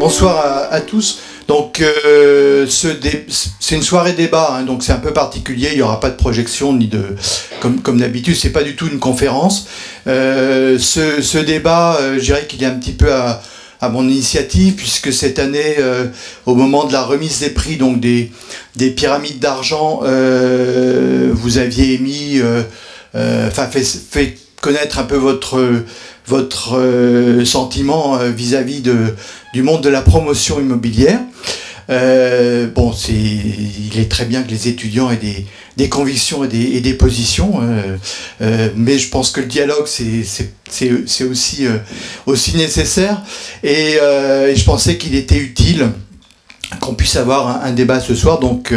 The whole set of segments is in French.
Bonsoir à tous. Donc c'est une soirée débat, hein, donc c'est un peu particulier. Il n'y aura pas de projection ni de comme d'habitude. C'est pas du tout une conférence. Ce débat, je dirais qu'il est un petit peu à mon initiative, puisque cette année, au moment de la remise des prix, donc des pyramides d'argent, vous aviez émis, fait connaître un peu votre sentiment vis-à-vis du monde de la promotion immobilière. Bon, il est très bien que les étudiants aient des convictions et des positions, mais je pense que le dialogue c'est aussi nécessaire, et je pensais qu'il était utile qu'on puisse avoir un débat ce soir, donc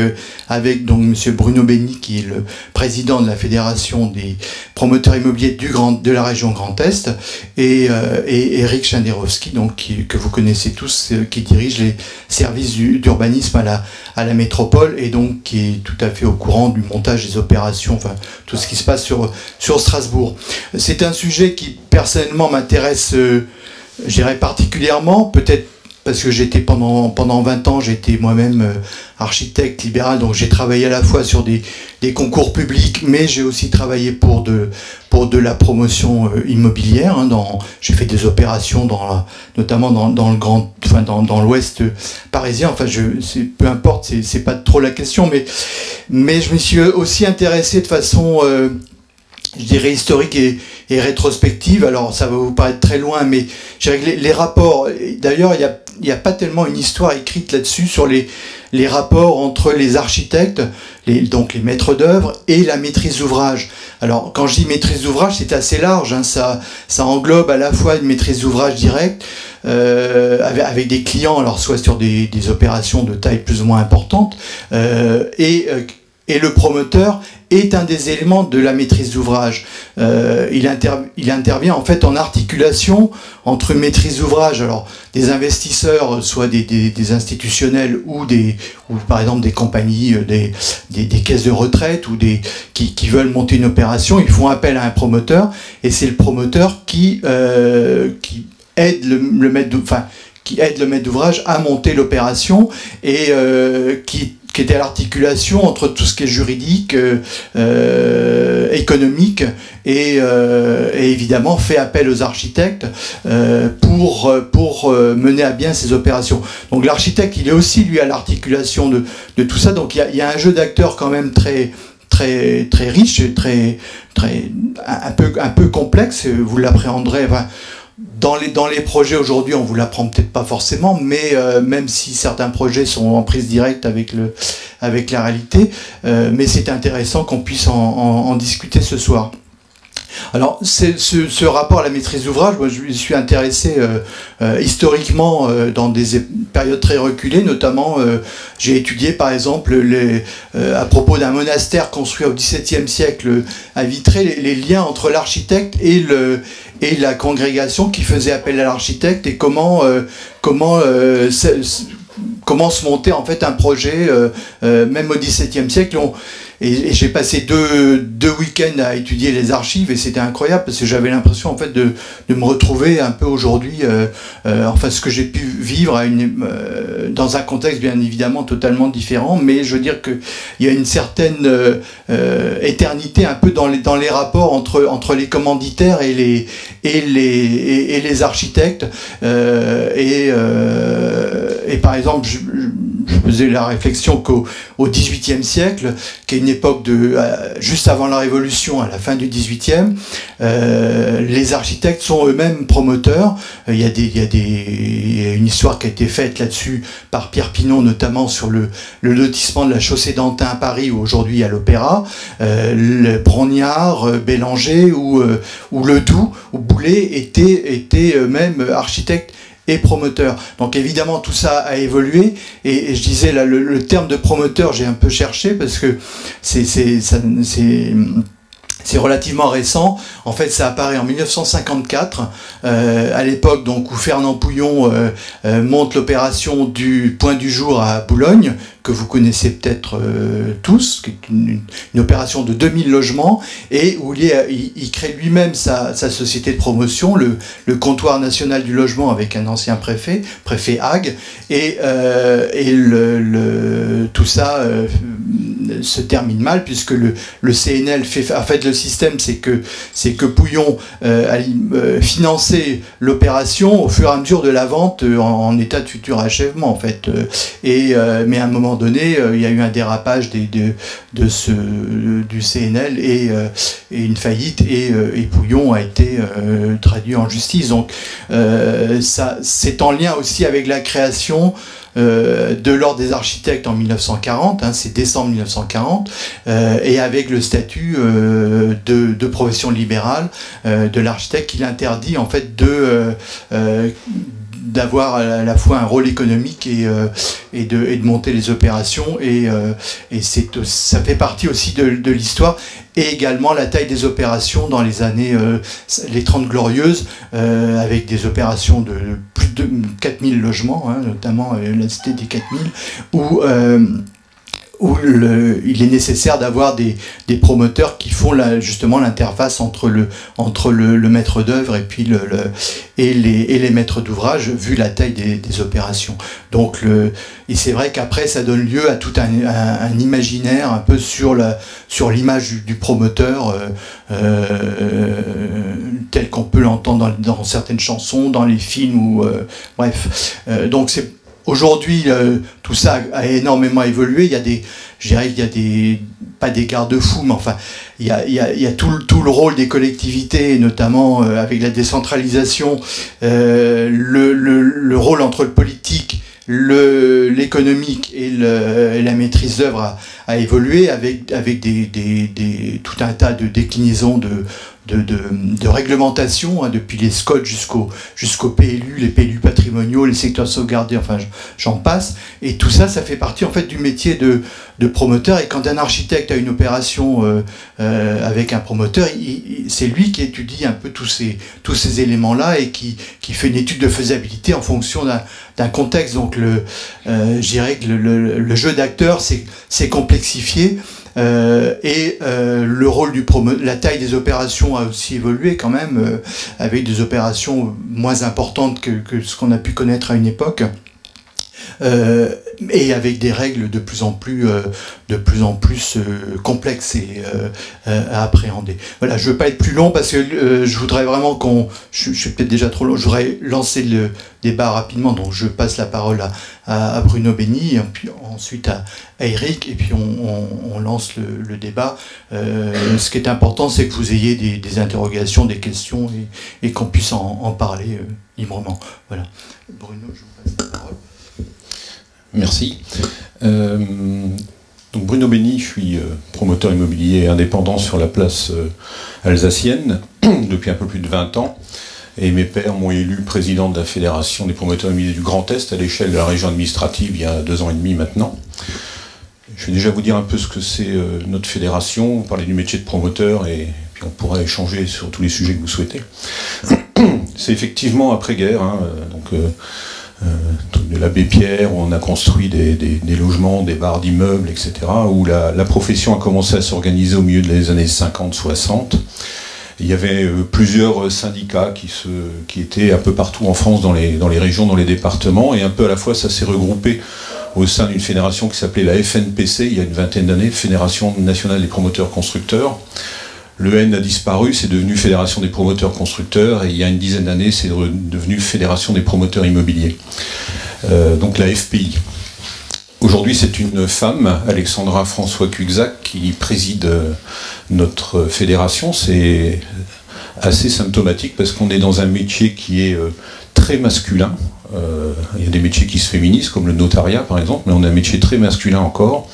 avec monsieur Bruno Benny, qui est le président de la Fédération des promoteurs immobiliers de la région Grand Est, et Eric Chenderowski, donc que vous connaissez tous, qui dirige les services d'urbanisme à la métropole, et donc qui est tout à fait au courant du montage des opérations, enfin tout ce qui se passe sur Strasbourg. C'est un sujet qui personnellement m'intéresse, je dirais particulièrement, peut-être parce que j'étais pendant 20 ans, j'étais moi-même architecte libéral, donc j'ai travaillé à la fois sur des concours publics, mais j'ai aussi travaillé pour de la promotion immobilière. Hein, j'ai fait des opérations notamment dans l'ouest parisien. Enfin, peu importe, c'est pas trop la question, mais je me suis aussi intéressé de façon je dirais historique et rétrospective. Alors ça va vous paraître très loin, mais je dirais que les rapports, d'ailleurs il n'y a pas tellement une histoire écrite là-dessus sur les rapports entre les architectes, donc les maîtres d'œuvre, et la maîtrise d'ouvrage. Alors quand je dis maîtrise d'ouvrage, c'est assez large, hein, ça englobe à la fois une maîtrise d'ouvrage directe, avec des clients, alors soit sur des opérations de taille plus ou moins importante, et le promoteur est un des éléments de la maîtrise d'ouvrage. Il intervient en fait en articulation entre une maîtrise d'ouvrage, alors des investisseurs, soit des institutionnels ou par exemple des compagnies, des caisses de retraite ou qui veulent monter une opération. Ils font appel à un promoteur, et c'est le promoteur qui aide le maître d'ouvrage à monter l'opération, et qui était à l'articulation entre tout ce qui est juridique, économique, et évidemment fait appel aux architectes pour mener à bien ces opérations. Donc l'architecte, il est aussi lui à l'articulation de tout ça. Donc il y a un jeu d'acteurs quand même très riche, et un peu complexe. Vous l'appréhenderez. Enfin, dans les projets aujourd'hui, on vous l'apprend peut-être pas forcément, mais même si certains projets sont en prise directe avec la réalité, mais c'est intéressant qu'on puisse en discuter ce soir. Alors, ce rapport à la maîtrise d'ouvrage, moi je me suis intéressé historiquement dans des périodes très reculées, notamment j'ai étudié par exemple à propos d'un monastère construit au XVIIe siècle à Vitré, les liens entre l'architecte et la congrégation qui faisait appel à l'architecte, et comment se monter en fait un projet, même au XVIIe siècle. Et j'ai passé deux week-ends à étudier les archives, et c'était incroyable parce que j'avais l'impression en fait de me retrouver un peu aujourd'hui, enfin ce que j'ai pu vivre dans un contexte bien évidemment totalement différent, mais je veux dire qu'il y a une certaine éternité un peu dans les rapports entre les commanditaires et les architectes, et par exemple je faisais la réflexion qu'au XVIIIe siècle, qui est une époque juste avant la Révolution, à la fin du XVIIIe, les architectes sont eux-mêmes promoteurs. Il y a une histoire qui a été faite là-dessus par Pierre Pinon, notamment sur le lotissement de la chaussée d'Antin à Paris, où aujourd'hui il y a l'Opéra, le Brognard, Bélanger ou Ledoux ou Boulet étaient eux-mêmes architectes et promoteur. Donc évidemment tout ça a évolué, et je disais là, C'est relativement récent. En fait, ça apparaît en 1954, à l'époque donc où Fernand Pouillon monte l'opération du Point du Jour à Boulogne, que vous connaissez peut-être tous, qui est une opération de 2000 logements, et où il crée lui-même sa société de promotion, le Comptoir National du Logement, avec un ancien préfet Hague, et tout ça se termine mal, puisque le CNL en fait, le système, c'est que Pouillon finançait l'opération au fur et à mesure de la vente en état de futur achèvement, en fait. Mais à un moment donné, il y a eu un dérapage du CNL et une faillite, et Pouillon a été traduit en justice. Donc ça, c'est en lien aussi avec la création de l'ordre des architectes en 1940, c'est décembre 1940, et avec le statut de profession libérale de l'architecte, qui l'interdit en fait d'avoir à la fois un rôle économique et de monter les opérations, et ça fait partie aussi de l'histoire, et également la taille des opérations dans les années les 30 glorieuses, avec des opérations de plus de 4000 logements, notamment la cité des 4000, où il est nécessaire d'avoir des promoteurs qui font justement l'interface entre le maître d'œuvre et puis les maîtres d'ouvrage, vu la taille des opérations. Donc et c'est vrai qu'après ça donne lieu à tout un imaginaire un peu sur l'image du promoteur, tel qu'on peut l'entendre dans certaines chansons, dans les films, bref. Donc aujourd'hui, tout ça a énormément évolué. Pas des garde-fous, mais enfin, il y a tout le rôle des collectivités, notamment avec la décentralisation, le rôle entre le politique, l'économique et la maîtrise d'œuvre a évolué, avec tout un tas de déclinaisons de réglementation, depuis les SCOT jusqu'au PLU, les PLU patrimoniaux, les secteurs sauvegardés, enfin j'en passe. Et tout ça, ça fait partie en fait du métier de promoteur. Et quand un architecte a une opération avec un promoteur, c'est lui qui étudie un peu tous ces éléments-là, et qui fait une étude de faisabilité en fonction d'un contexte. Donc je dirais que le jeu d'acteur s'est complexifié. Le rôle la taille des opérations a aussi évolué quand même, avec des opérations moins importantes que ce qu'on a pu connaître à une époque, et avec des règles de plus en plus complexes à appréhender. Voilà, je ne veux pas être plus long, parce que je voudrais vraiment je suis peut-être déjà trop long, je voudrais lancer le débat rapidement, donc je passe la parole à Bruno Benny, et puis ensuite à Eric, et puis on lance le débat. Ce qui est important, c'est que vous ayez des interrogations, des questions, et qu'on puisse en parler librement. Voilà. Bruno, je vous passe la parole. Merci. Donc Bruno Benny, je suis promoteur immobilier indépendant sur la place alsacienne depuis un peu plus de 20 ans. Et mes pairs m'ont élu président de la Fédération des promoteurs immobiliers du Grand Est à l'échelle de la région administrative il y a 2 ans et demi maintenant. Je vais déjà vous dire un peu ce que c'est notre fédération, vous parlez du métier de promoteur, et puis on pourra échanger sur tous les sujets que vous souhaitez. C'est effectivement après-guerre, de l'abbé Pierre, où on a construit des logements, des barres d'immeubles, etc., où la profession a commencé à s'organiser au milieu des années 50-60. Il y avait plusieurs syndicats qui étaient un peu partout en France, dans les régions, dans les départements, et un peu à la fois ça s'est regroupé au sein d'une fédération qui s'appelait la FNPC, il y a une vingtaine d'années, Fédération Nationale des Promoteurs Constructeurs. Le N a disparu, c'est devenu Fédération des Promoteurs Constructeurs, et il y a une dizaine d'années, c'est devenu Fédération des Promoteurs Immobiliers. Donc la FPI. Aujourd'hui, c'est une femme, Alexandra François Cuxac, qui préside notre fédération. C'est assez symptomatique, parce qu'on est dans un métier qui est très masculin. Il y a des métiers qui se féminisent, comme le notariat par exemple, mais on a un métier très masculin encore.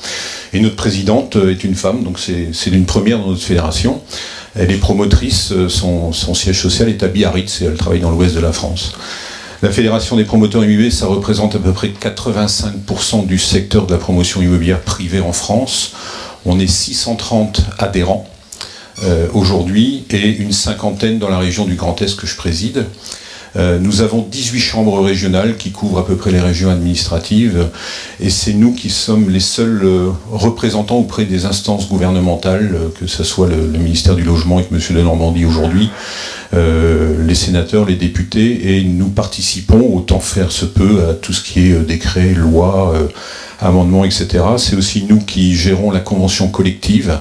Et notre présidente est une femme, donc c'est une première dans notre fédération. Elle est promotrice, son siège social est à Biarritz, et elle travaille dans l'ouest de la France. La Fédération des promoteurs immobiliers, ça représente à peu près 85% du secteur de la promotion immobilière privée en France. On est 630 adhérents. aujourd'hui, et une cinquantaine dans la région du Grand Est que je préside. Nous avons 18 chambres régionales qui couvrent à peu près les régions administratives, et c'est nous qui sommes les seuls représentants auprès des instances gouvernementales, que ce soit le ministère du Logement avec M. de Normandie aujourd'hui, les sénateurs, les députés, et nous participons autant faire se peut à tout ce qui est décret, loi, amendements, etc. C'est aussi nous qui gérons la convention collective.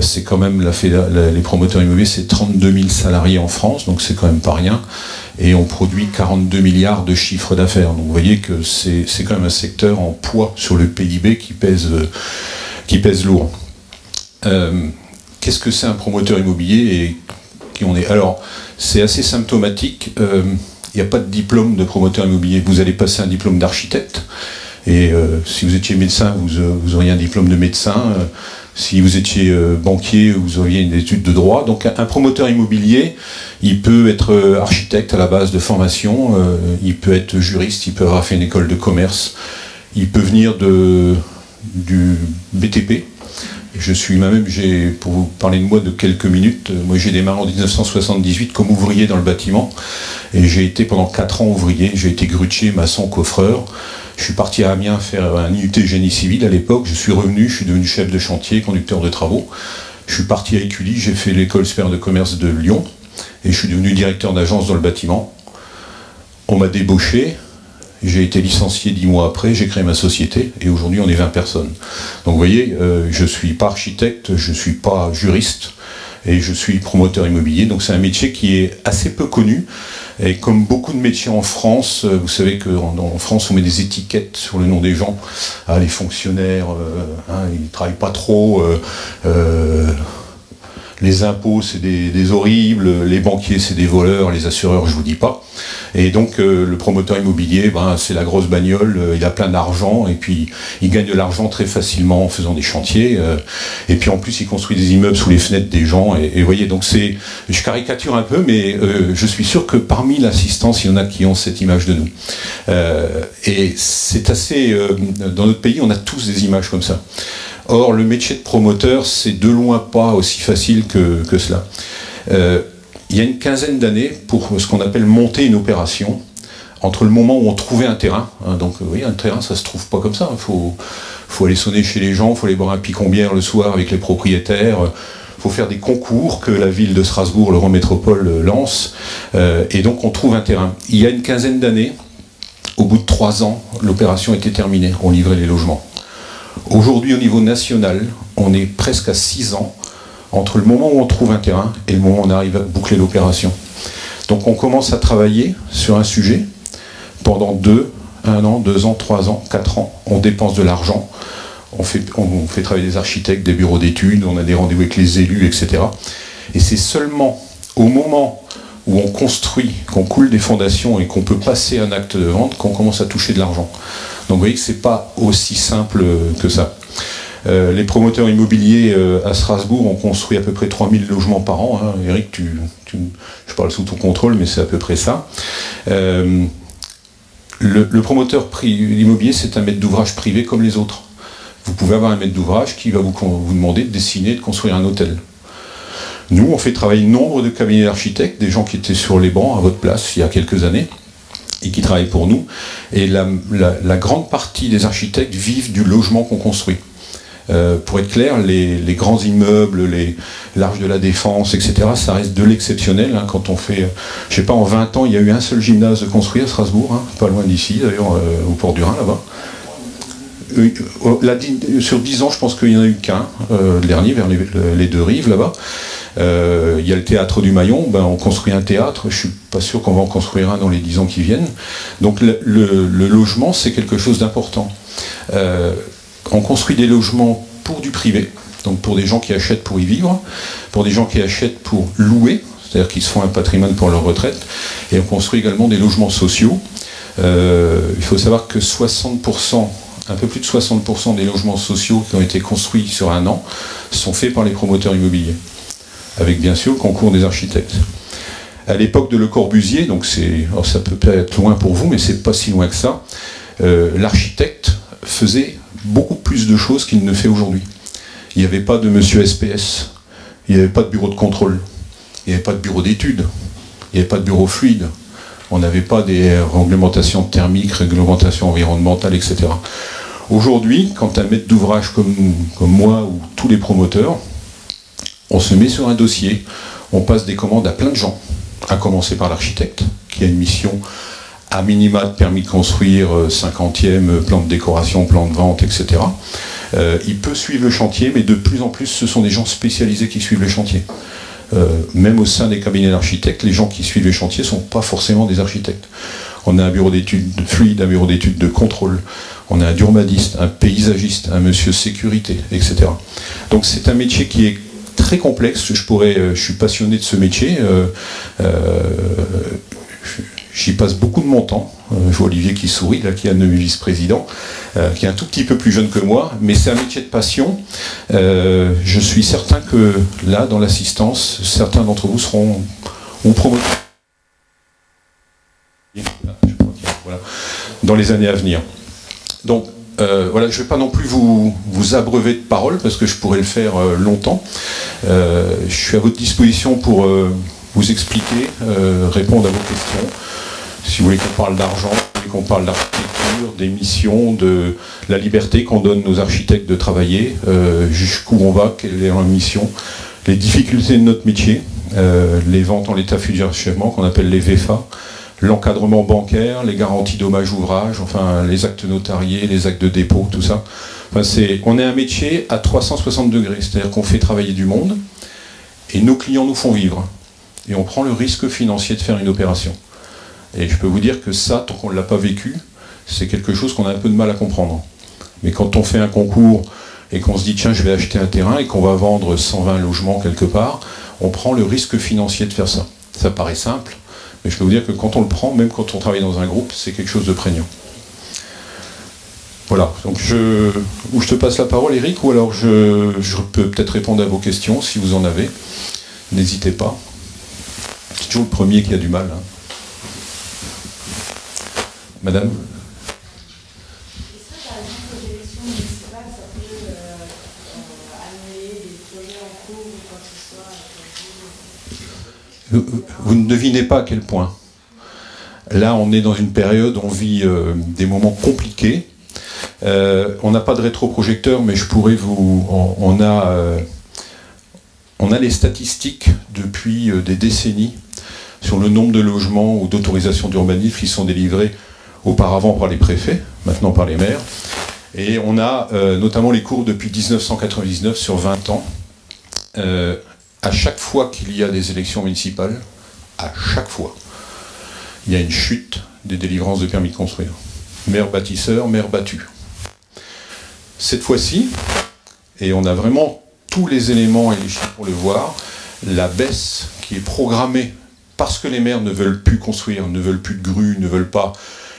C'est quand même les promoteurs immobiliers, c'est 32 000 salariés en France, donc c'est quand même pas rien, et on produit 42 milliards de chiffre d'affaires. Donc vous voyez que c'est quand même un secteur en poids sur le PIB qui pèse lourd. Qu'est-ce que c'est un promoteur immobilier et qui on est? Alors c'est assez symptomatique. Il n'y a pas de diplôme de promoteur immobilier. Vous allez passer un diplôme d'architecte, et si vous étiez médecin, vous auriez un diplôme de médecin. Si vous étiez banquier, vous auriez une étude de droit. Donc un promoteur immobilier, il peut être architecte à la base de formation, il peut être juriste, il peut avoir fait une école de commerce, il peut venir du BTP. Je suis moi-même, pour vous parler de moi de quelques minutes, moi j'ai démarré en 1978 comme ouvrier dans le bâtiment, et j'ai été pendant 4 ans ouvrier, j'ai été grutier, maçon, coffreur. Je suis parti à Amiens faire un IUT génie civil à l'époque, je suis revenu, je suis devenu chef de chantier, conducteur de travaux. Je suis parti à Écully, j'ai fait l'école supérieure de commerce de Lyon, et je suis devenu directeur d'agence dans le bâtiment. On m'a débauché, j'ai été licencié 10 mois après, j'ai créé ma société, et aujourd'hui on est 20 personnes. Donc vous voyez, je ne suis pas architecte, je ne suis pas juriste, et je suis promoteur immobilier, donc c'est un métier qui est assez peu connu. Et comme beaucoup de métiers en France, vous savez qu'en France on met des étiquettes sur le nom des gens. Ah, les fonctionnaires, ils ne travaillent pas trop, les impôts c'est des horribles, les banquiers c'est des voleurs, les assureurs je vous dis pas. Et donc le promoteur immobilier, c'est la grosse bagnole, il a plein d'argent, et puis il gagne de l'argent très facilement en faisant des chantiers, et puis en plus il construit des immeubles sous les fenêtres des gens, et vous voyez, donc je caricature un peu, mais je suis sûr que parmi l'assistance, il y en a qui ont cette image de nous. Et c'est assez, dans notre pays, on a tous des images comme ça. Or, le métier de promoteur, c'est de loin pas aussi facile que cela. Il y a une quinzaine d'années, pour ce qu'on appelle monter une opération, entre le moment où on trouvait un terrain, donc oui, un terrain, ça se trouve pas comme ça, il faut aller sonner chez les gens, il faut aller boire un picon-bière le soir avec les propriétaires, il faut faire des concours que la ville de Strasbourg, l'Eurométropole, lance, et donc on trouve un terrain. Il y a une quinzaine d'années, au bout de 3 ans, l'opération était terminée, on livrait les logements. Aujourd'hui, au niveau national, on est presque à 6 ans entre le moment où on trouve un terrain et le moment où on arrive à boucler l'opération. Donc on commence à travailler sur un sujet pendant 1 an, 2 ans, 3 ans, 4 ans. On dépense de l'argent, on fait travailler des architectes, des bureaux d'études, on a des rendez-vous avec les élus, etc. Et c'est seulement au moment où on construit, qu'on coule des fondations et qu'on peut passer un acte de vente qu'on commence à toucher de l'argent. Donc vous voyez que c'est pas aussi simple que ça. Les promoteurs immobiliers à Strasbourg ont construit à peu près 3000 logements par an. Eric, je parle sous ton contrôle, mais c'est à peu près ça. Le promoteur immobilier, c'est un maître d'ouvrage privé comme les autres. Vous pouvez avoir un maître d'ouvrage qui va vous demander de dessiner, de construire un hôtel. Nous, on fait travailler nombre de cabinets d'architectes, des gens qui étaient sur les bancs à votre place il y a quelques années, et qui travaillent pour nous. Et la grande partie des architectes vivent du logement qu'on construit. Pour être clair, les grands immeubles, l'Arche de la Défense, etc., ça reste de l'exceptionnel. Quand on fait, je sais pas, en 20 ans, il y a eu un seul gymnase de construit à Strasbourg, pas loin d'ici, d'ailleurs, au Port du Rhin, là-bas. Sur 10 ans, je pense qu'il n'y en a eu qu'un, le dernier, vers les deux rives, là-bas. Il y a le théâtre du Maillon, on construit un théâtre, je ne suis pas sûr qu'on va en construire un dans les 10 ans qui viennent. Donc le logement, c'est quelque chose d'important. On construit des logements pour du privé, donc pour des gens qui achètent pour y vivre, pour des gens qui achètent pour louer, c'est-à-dire qu'ils se font un patrimoine pour leur retraite, et on construit également des logements sociaux. Il faut savoir que 60%, un peu plus de 60% des logements sociaux qui ont été construits sur 1 an sont faits par les promoteurs immobiliers, avec bien sûr le concours des architectes. À l'époque de Le Corbusier, donc ça peut être loin pour vous, mais c'est pas si loin que ça, l'architecte faisait beaucoup plus de choses qu'il ne fait aujourd'hui. Il n'y avait pas de monsieur SPS, il n'y avait pas de bureau de contrôle, il n'y avait pas de bureau d'études, il n'y avait pas de bureau fluide, on n'avait pas des réglementations thermiques, réglementations environnementales, etc. Aujourd'hui, quand un maître d'ouvrage comme moi ou tous les promoteurs, on se met sur un dossier, on passe des commandes à plein de gens, à commencer par l'architecte, qui a une mission à minima de permis de construire, 50e, plan de décoration, plan de vente, etc. Il peut suivre le chantier, mais de plus en plus, ce sont des gens spécialisés qui suivent les chantiers. Même au sein des cabinets d'architectes, les gens qui suivent les chantiers ne sont pas forcément des architectes. On a un bureau d'études fluide, un bureau d'études de contrôle, on a un urbaniste, un paysagiste, un monsieur sécurité, etc. Donc c'est un métier qui est très complexe. Je suis passionné de ce métier. J'y passe beaucoup de mon temps. Je vois Olivier qui sourit, là, qui est un de mes vice-présidents, qui est un tout petit peu plus jeune que moi, mais c'est un métier de passion. Je suis certain que là, dans l'assistance, certains d'entre vous seront ou promoteurs dans les années à venir. Donc, voilà, je ne vais pas non plus vous abreuver de paroles, parce que je pourrais le faire longtemps. Je suis à votre disposition pour vous expliquer, répondre à vos questions. Si vous voulez qu'on parle d'argent, qu'on parle d'architecture, des missions, de la liberté qu'on donne aux architectes de travailler, jusqu'où on va, quelle est leur mission, les difficultés de notre métier, les ventes en l'état futur d'achèvement, qu'on appelle les VFA, l'encadrement bancaire, les garanties dommages ouvrages, enfin les actes notariés, les actes de dépôt, tout ça. Enfin, on est un métier à 360 degrés, c'est-à-dire qu'on fait travailler du monde et nos clients nous font vivre. Et on prend le risque financier de faire une opération. Et je peux vous dire que ça, tant qu'on ne l'a pas vécu, c'est quelque chose qu'on a un peu de mal à comprendre. Mais quand on fait un concours et qu'on se dit tiens, je vais acheter un terrain et qu'on va vendre 120 logements quelque part, on prend le risque financier de faire ça. Ça paraît simple, mais je peux vous dire que quand on le prend, même quand on travaille dans un groupe, c'est quelque chose de prégnant. Voilà, donc je te passe la parole, Eric, ou alors je peux peut-être répondre à vos questions, si vous en avez. N'hésitez pas. C'est toujours le premier qui a du mal. Hein. Madame ? Est-ce que, par exemple, aux élections municipales, ça peut annuler des projets en cours ou quoi que ce soit? Vous ne devinez pas à quel point. Là, on est dans une période où on vit des moments compliqués. On n'a pas de rétroprojecteur, mais je pourrais vous... On a les statistiques depuis des décennies sur le nombre de logements ou d'autorisations d'urbanisme qui sont délivrés auparavant par les préfets, maintenant par les maires. Et on a notamment les courbes depuis 1999 sur 20 ans. À chaque fois qu'il y a des élections municipales, à chaque fois, il y a une chute des délivrances de permis de construire. Maire bâtisseur, maire battu. Cette fois-ci, et on a vraiment tous les éléments et les chiffres pour le voir, la baisse qui est programmée parce que les maires ne veulent plus construire, ne veulent plus de grues, ne veulent pas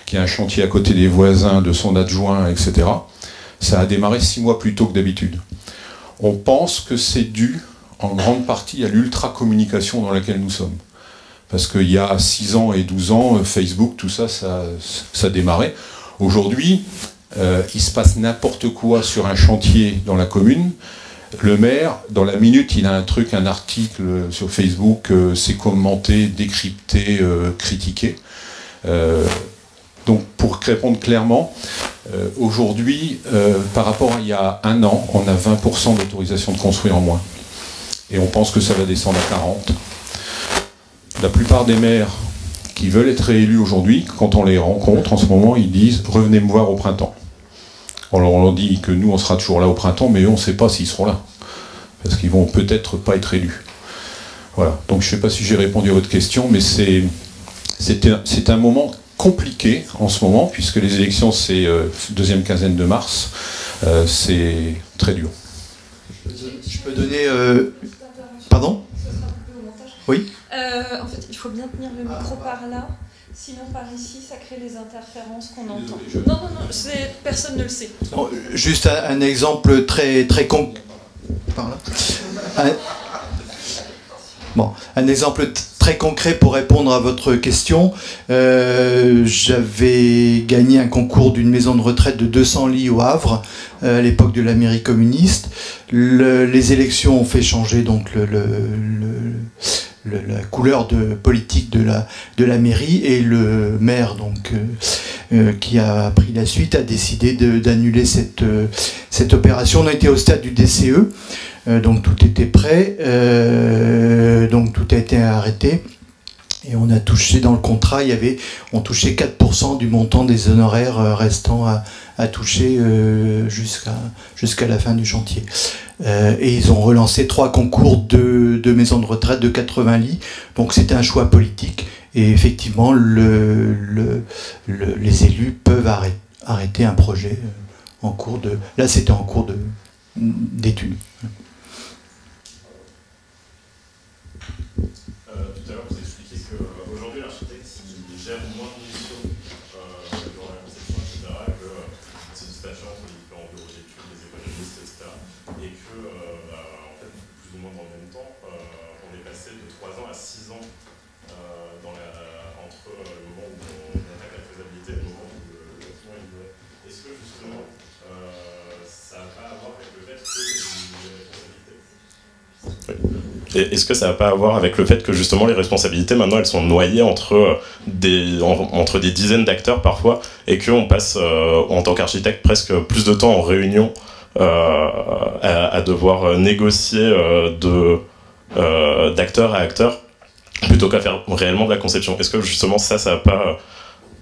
qu'il y ait un chantier à côté des voisins, de son adjoint, etc. Ça a démarré 6 mois plus tôt que d'habitude. On pense que c'est dû en grande partie à l'ultra-communication dans laquelle nous sommes. Parce qu'il y a 6 ans et 12 ans, Facebook, tout ça, ça démarrait. Aujourd'hui, il se passe n'importe quoi sur un chantier dans la commune. Le maire, dans la minute, il a un article sur Facebook, c'est commenté, décrypté, critiqué. Donc, pour répondre clairement, aujourd'hui, par rapport à il y a 1 an, on a 20% d'autorisation de construire en moins. Et on pense que ça va descendre à 40%. La plupart des maires qui veulent être réélus aujourd'hui, quand on les rencontre en ce moment, ils disent « revenez me voir au printemps ». Alors on leur dit que nous, on sera toujours là au printemps, mais eux, on ne sait pas s'ils seront là. Parce qu'ils vont peut-être pas être élus. Voilà. Donc je ne sais pas si j'ai répondu à votre question, mais c'est un moment compliqué en ce moment, puisque les élections, c'est deuxième quinzaine de mars. C'est très dur. Je peux donner... Pardon ? Oui. En fait, il faut bien tenir le micro par là, sinon par ici, ça crée les interférences qu'on entend. Non, personne ne le sait. Bon, juste un exemple très concret. Par là. Un exemple très concret pour répondre à votre question. J'avais gagné un concours d'une maison de retraite de 200 lits au Havre à l'époque de l'Amérique communiste. Les élections ont fait changer donc la couleur politique de la mairie, et le maire donc qui a pris la suite a décidé d'annuler cette opération. On était au stade du DCE. Donc tout était prêt, donc tout a été arrêté, et on a touché dans le contrat, on touchait 4% du montant des honoraires restants à toucher jusqu'à la fin du chantier. Et ils ont relancé 3 concours de maisons de retraite de 80 lits, donc c'était un choix politique, et effectivement les élus peuvent arrêter un projet en cours de... Là c'était en cours d'études. Tout à l'heure, vous expliquiez qu'aujourd'hui, l'architecte gère moins de missions dans la conception, etc., que c'est dispatché entre les différents bureaux d'études, les économistes, etc. Et que, en fait, plus ou moins dans le même temps, on est passé de 3 ans à 6 ans entre le moment où on attaque la faisabilité et le moment où le bâtiment est livré. Est-ce que, justement, ça n'a pas à voir avec le fait que les responsabilités... Est-ce que ça n'a pas à voir avec le fait que justement les responsabilités maintenant elles sont noyées entre des dizaines d'acteurs parfois, et qu'on passe en tant qu'architecte presque plus de temps en réunion à devoir négocier d'acteur à acteur plutôt qu'à faire réellement de la conception? Est-ce que justement ça n'a pas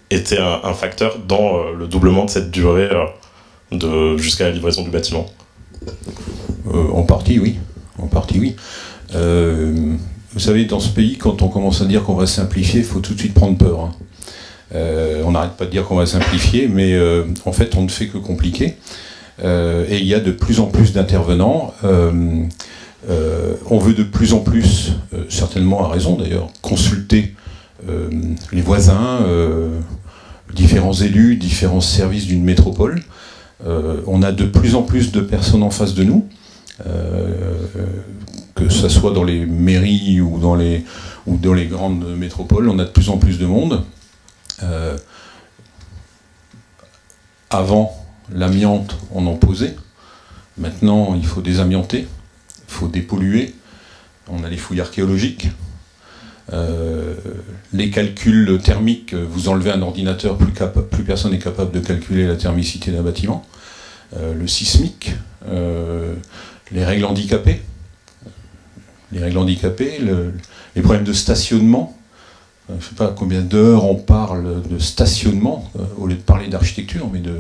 été un facteur dans le doublement de cette durée jusqu'à la livraison du bâtiment? En partie oui. En partie oui. Vous savez, dans ce pays, quand on commence à dire qu'on va simplifier, il faut tout de suite prendre peur. Hein. On n'arrête pas de dire qu'on va simplifier, mais en fait, on ne fait que compliquer. Et il y a de plus en plus d'intervenants. On veut de plus en plus, certainement à raison d'ailleurs, consulter les voisins, différents élus, différents services d'une métropole. On a de plus en plus de personnes en face de nous. Que ce soit dans les mairies ou dans les grandes métropoles, on a de plus en plus de monde. Avant, l'amiante, on en posait. Maintenant, il faut désamianter, il faut dépolluer. On a les fouilles archéologiques. Les calculs thermiques, vous enlevez un ordinateur, plus personne n'est capable de calculer la thermicité d'un bâtiment. Le sismique, les règles handicapées. Les problèmes de stationnement. Je ne sais pas combien d'heures on parle de stationnement, au lieu de parler d'architecture, mais de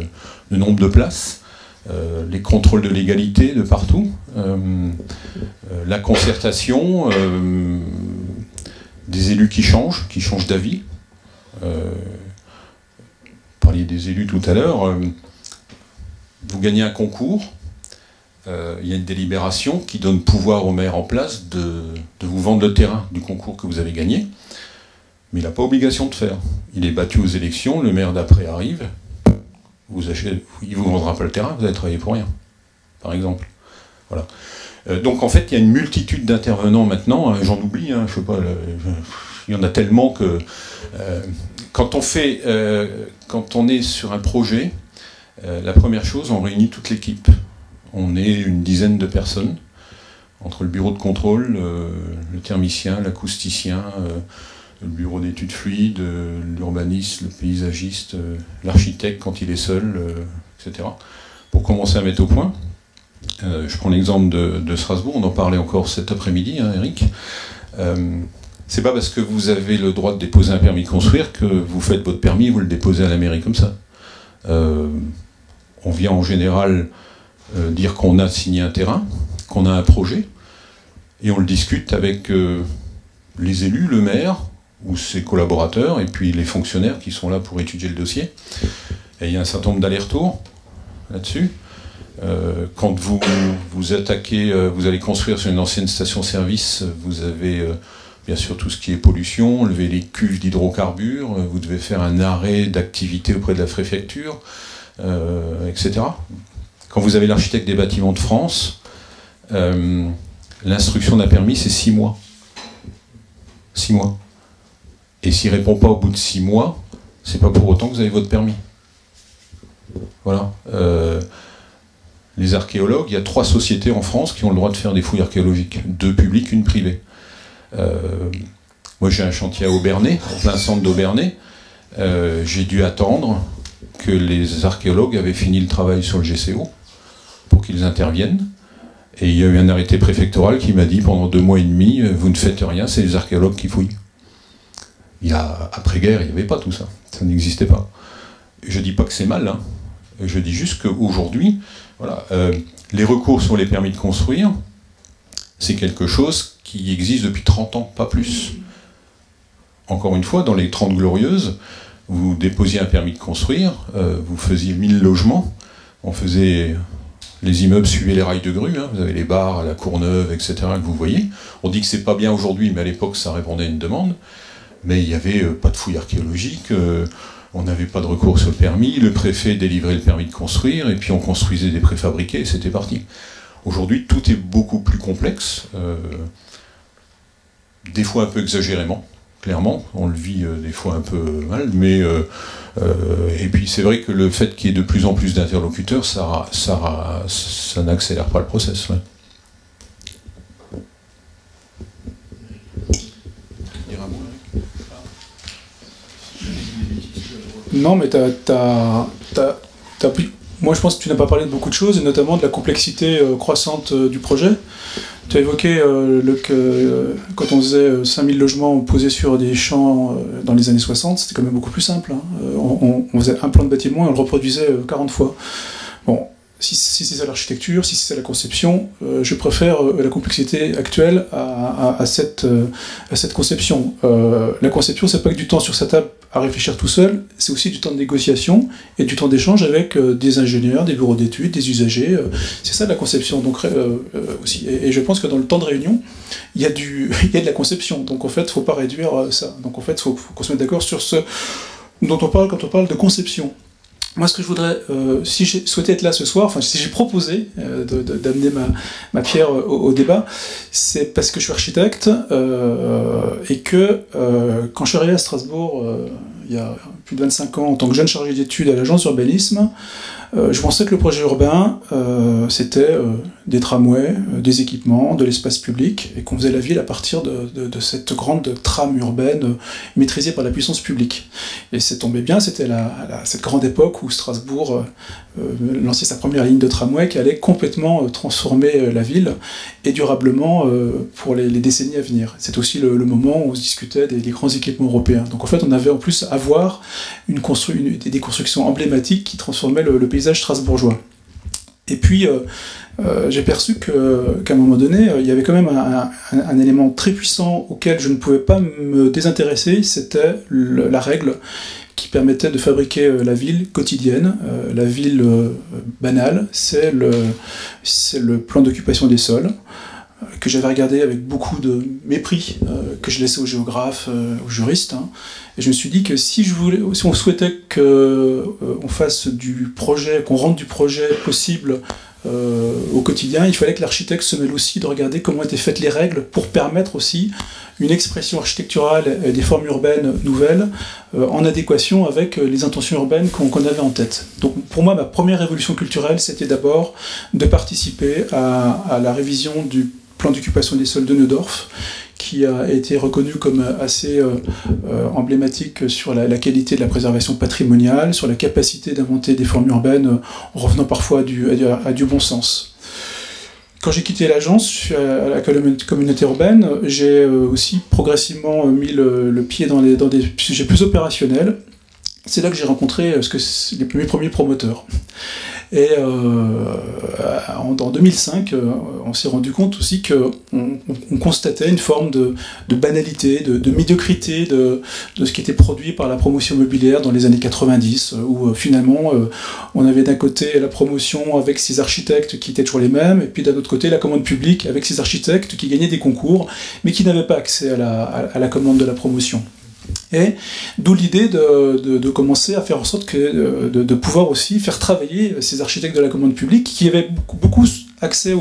nombre de places. Les contrôles de légalité de partout. La concertation, des élus qui changent d'avis. Vous parliez des élus tout à l'heure. Vous gagnez un concours. Il y a une délibération qui donne pouvoir au maire en place de vous vendre le terrain du concours que vous avez gagné, mais il n'a pas obligation de faire. Il est battu aux élections, le maire d'après arrive, il ne vous vendra pas le terrain, vous allez travailler pour rien, par exemple. Voilà. Donc en fait, il y a une multitude d'intervenants maintenant, hein, j'en oublie, hein, je sais pas, il y en a tellement que... quand on est sur un projet, la première chose, on réunit toute l'équipe. On est une dizaine de personnes, entre le bureau de contrôle, le thermicien, l'acousticien, le bureau d'études fluides, l'urbaniste, le paysagiste, l'architecte quand il est seul, etc. Pour commencer à mettre au point. Je prends l'exemple de Strasbourg, on en parlait encore cet après-midi, hein, Eric. C'est pas parce que vous avez le droit de déposer un permis de construire que vous faites votre permis et vous le déposez à la mairie comme ça. On vient en général dire qu'on a signé un terrain, qu'on a un projet, et on le discute avec les élus, le maire, ou ses collaborateurs, et puis les fonctionnaires qui sont là pour étudier le dossier. Et il y a un certain nombre d'allers-retours là-dessus. Quand vous attaquez, vous allez construire sur une ancienne station-service, vous avez bien sûr tout ce qui est pollution, lever les cuves d'hydrocarbures, vous devez faire un arrêt d'activité auprès de la préfecture, etc. Quand vous avez l'architecte des bâtiments de France, l'instruction d'un permis, c'est 6 mois. 6 mois. Et s'il ne répond pas au bout de 6 mois, c'est pas pour autant que vous avez votre permis. Voilà. Les archéologues, il y a 3 sociétés en France qui ont le droit de faire des fouilles archéologiques. 2 publiques, 1 privée. Moi j'ai un chantier à Aubernais, en plein centre d'Aubernais. J'ai dû attendre que les archéologues avaient fini le travail sur le GCO pour qu'ils interviennent. Et il y a eu un arrêté préfectoral qui m'a dit pendant 2 mois et demi, vous ne faites rien, c'est les archéologues qui fouillent. Après-guerre, il n'y avait pas tout ça. Ça n'existait pas. Je ne dis pas que c'est mal, hein. Je dis juste qu'aujourd'hui, voilà, les recours sur les permis de construire, c'est quelque chose qui existe depuis 30 ans, pas plus. Encore une fois, dans les 30 Glorieuses, vous déposiez un permis de construire, vous faisiez 1000 logements, on faisait... Les immeubles suivaient les rails de grue, hein, vous avez les bars, la Courneuve, etc. que vous voyez. On dit que c'est pas bien aujourd'hui, mais à l'époque ça répondait à une demande. Mais il n'y avait pas de fouilles archéologiques, on n'avait pas de recours sur le permis, le préfet délivrait le permis de construire, et puis on construisait des préfabriqués, et c'était parti. Aujourd'hui, tout est beaucoup plus complexe, des fois un peu exagérément, clairement, on le vit des fois un peu mal, mais et puis c'est vrai que le fait qu'il y ait de plus en plus d'interlocuteurs, ça n'accélère pas le process. Ouais. Non, mais moi je pense que tu n'as pas parlé de beaucoup de choses, et notamment de la complexité croissante du projet. Tu as évoqué quand on faisait 5000 logements posés sur des champs dans les années 60, c'était quand même beaucoup plus simple. Hein. On faisait un plan de bâtiment et on le reproduisait 40 fois. Bon, si c'est ça l'architecture, si c'est ça la conception, je préfère la complexité actuelle à cette conception. La conception, c'est pas que du temps sur sa table à réfléchir tout seul, c'est aussi du temps de négociation et du temps d'échange avec des ingénieurs, des bureaux d'études, des usagers. C'est ça la conception. Donc, aussi. Et je pense que dans le temps de réunion, il y a de la conception. Donc en fait, il ne faut pas réduire ça. Donc en fait, il faut qu'on se mette d'accord sur ce dont on parle quand on parle de conception. Moi, ce que je voudrais, si j'ai souhaité être là ce soir, enfin, si j'ai proposé d'amener ma pierre au débat, c'est parce que je suis architecte et que quand je suis arrivé à Strasbourg, il y a plus de 25 ans, en tant que jeune chargé d'études à l'agence d'urbanisme, je pensais que le projet urbain, c'était des tramways, des équipements, de l'espace public, et qu'on faisait la ville à partir de cette grande trame urbaine maîtrisée par la puissance publique. Et c'est tombé bien, c'était cette grande époque où Strasbourg lançait sa première ligne de tramway qui allait complètement transformer la ville, et durablement pour les décennies à venir. C'est aussi le moment où on se discutait des grands équipements européens. Donc en fait, on avait en plus à voir des constructions emblématiques qui transformaient le paysage strasbourgeois. Et puis, j'ai perçu qu'à un moment donné, il y avait quand même un élément très puissant auquel je ne pouvais pas me désintéresser, c'était la règle qui permettait de fabriquer la ville quotidienne, la ville banale, c'est le plan d'occupation des sols, que j'avais regardé avec beaucoup de mépris, que je laissais aux géographes, aux juristes, hein. Et je me suis dit que si on souhaitait qu'on fasse du projet, qu'on rende du projet possible au quotidien, il fallait que l'architecte se mêle aussi de regarder comment étaient faites les règles pour permettre aussi une expression architecturale et des formes urbaines nouvelles en adéquation avec les intentions urbaines qu'on avait en tête. Donc pour moi, ma première révolution culturelle, c'était d'abord de participer à la révision du plan d'occupation des sols de Neudorf, qui a été reconnu comme assez emblématique sur la qualité de la préservation patrimoniale, sur la capacité d'inventer des formes urbaines en revenant parfois à du bon sens. Quand j'ai quitté l'agence, je suis à la communauté urbaine, j'ai aussi progressivement mis le pied dans des sujets plus opérationnels. C'est là que j'ai rencontré mes premiers promoteurs. Et en 2005, on s'est rendu compte aussi qu'on constatait une forme de banalité, de médiocrité de ce qui était produit par la promotion immobilière dans les années 90, où finalement on avait d'un côté la promotion avec ses architectes qui étaient toujours les mêmes, et puis d'un autre côté la commande publique avec ses architectes qui gagnaient des concours, mais qui n'avaient pas accès à la commande de la promotion. Et d'où l'idée de commencer à faire en sorte de pouvoir aussi faire travailler ces architectes de la commande publique qui avaient beaucoup accès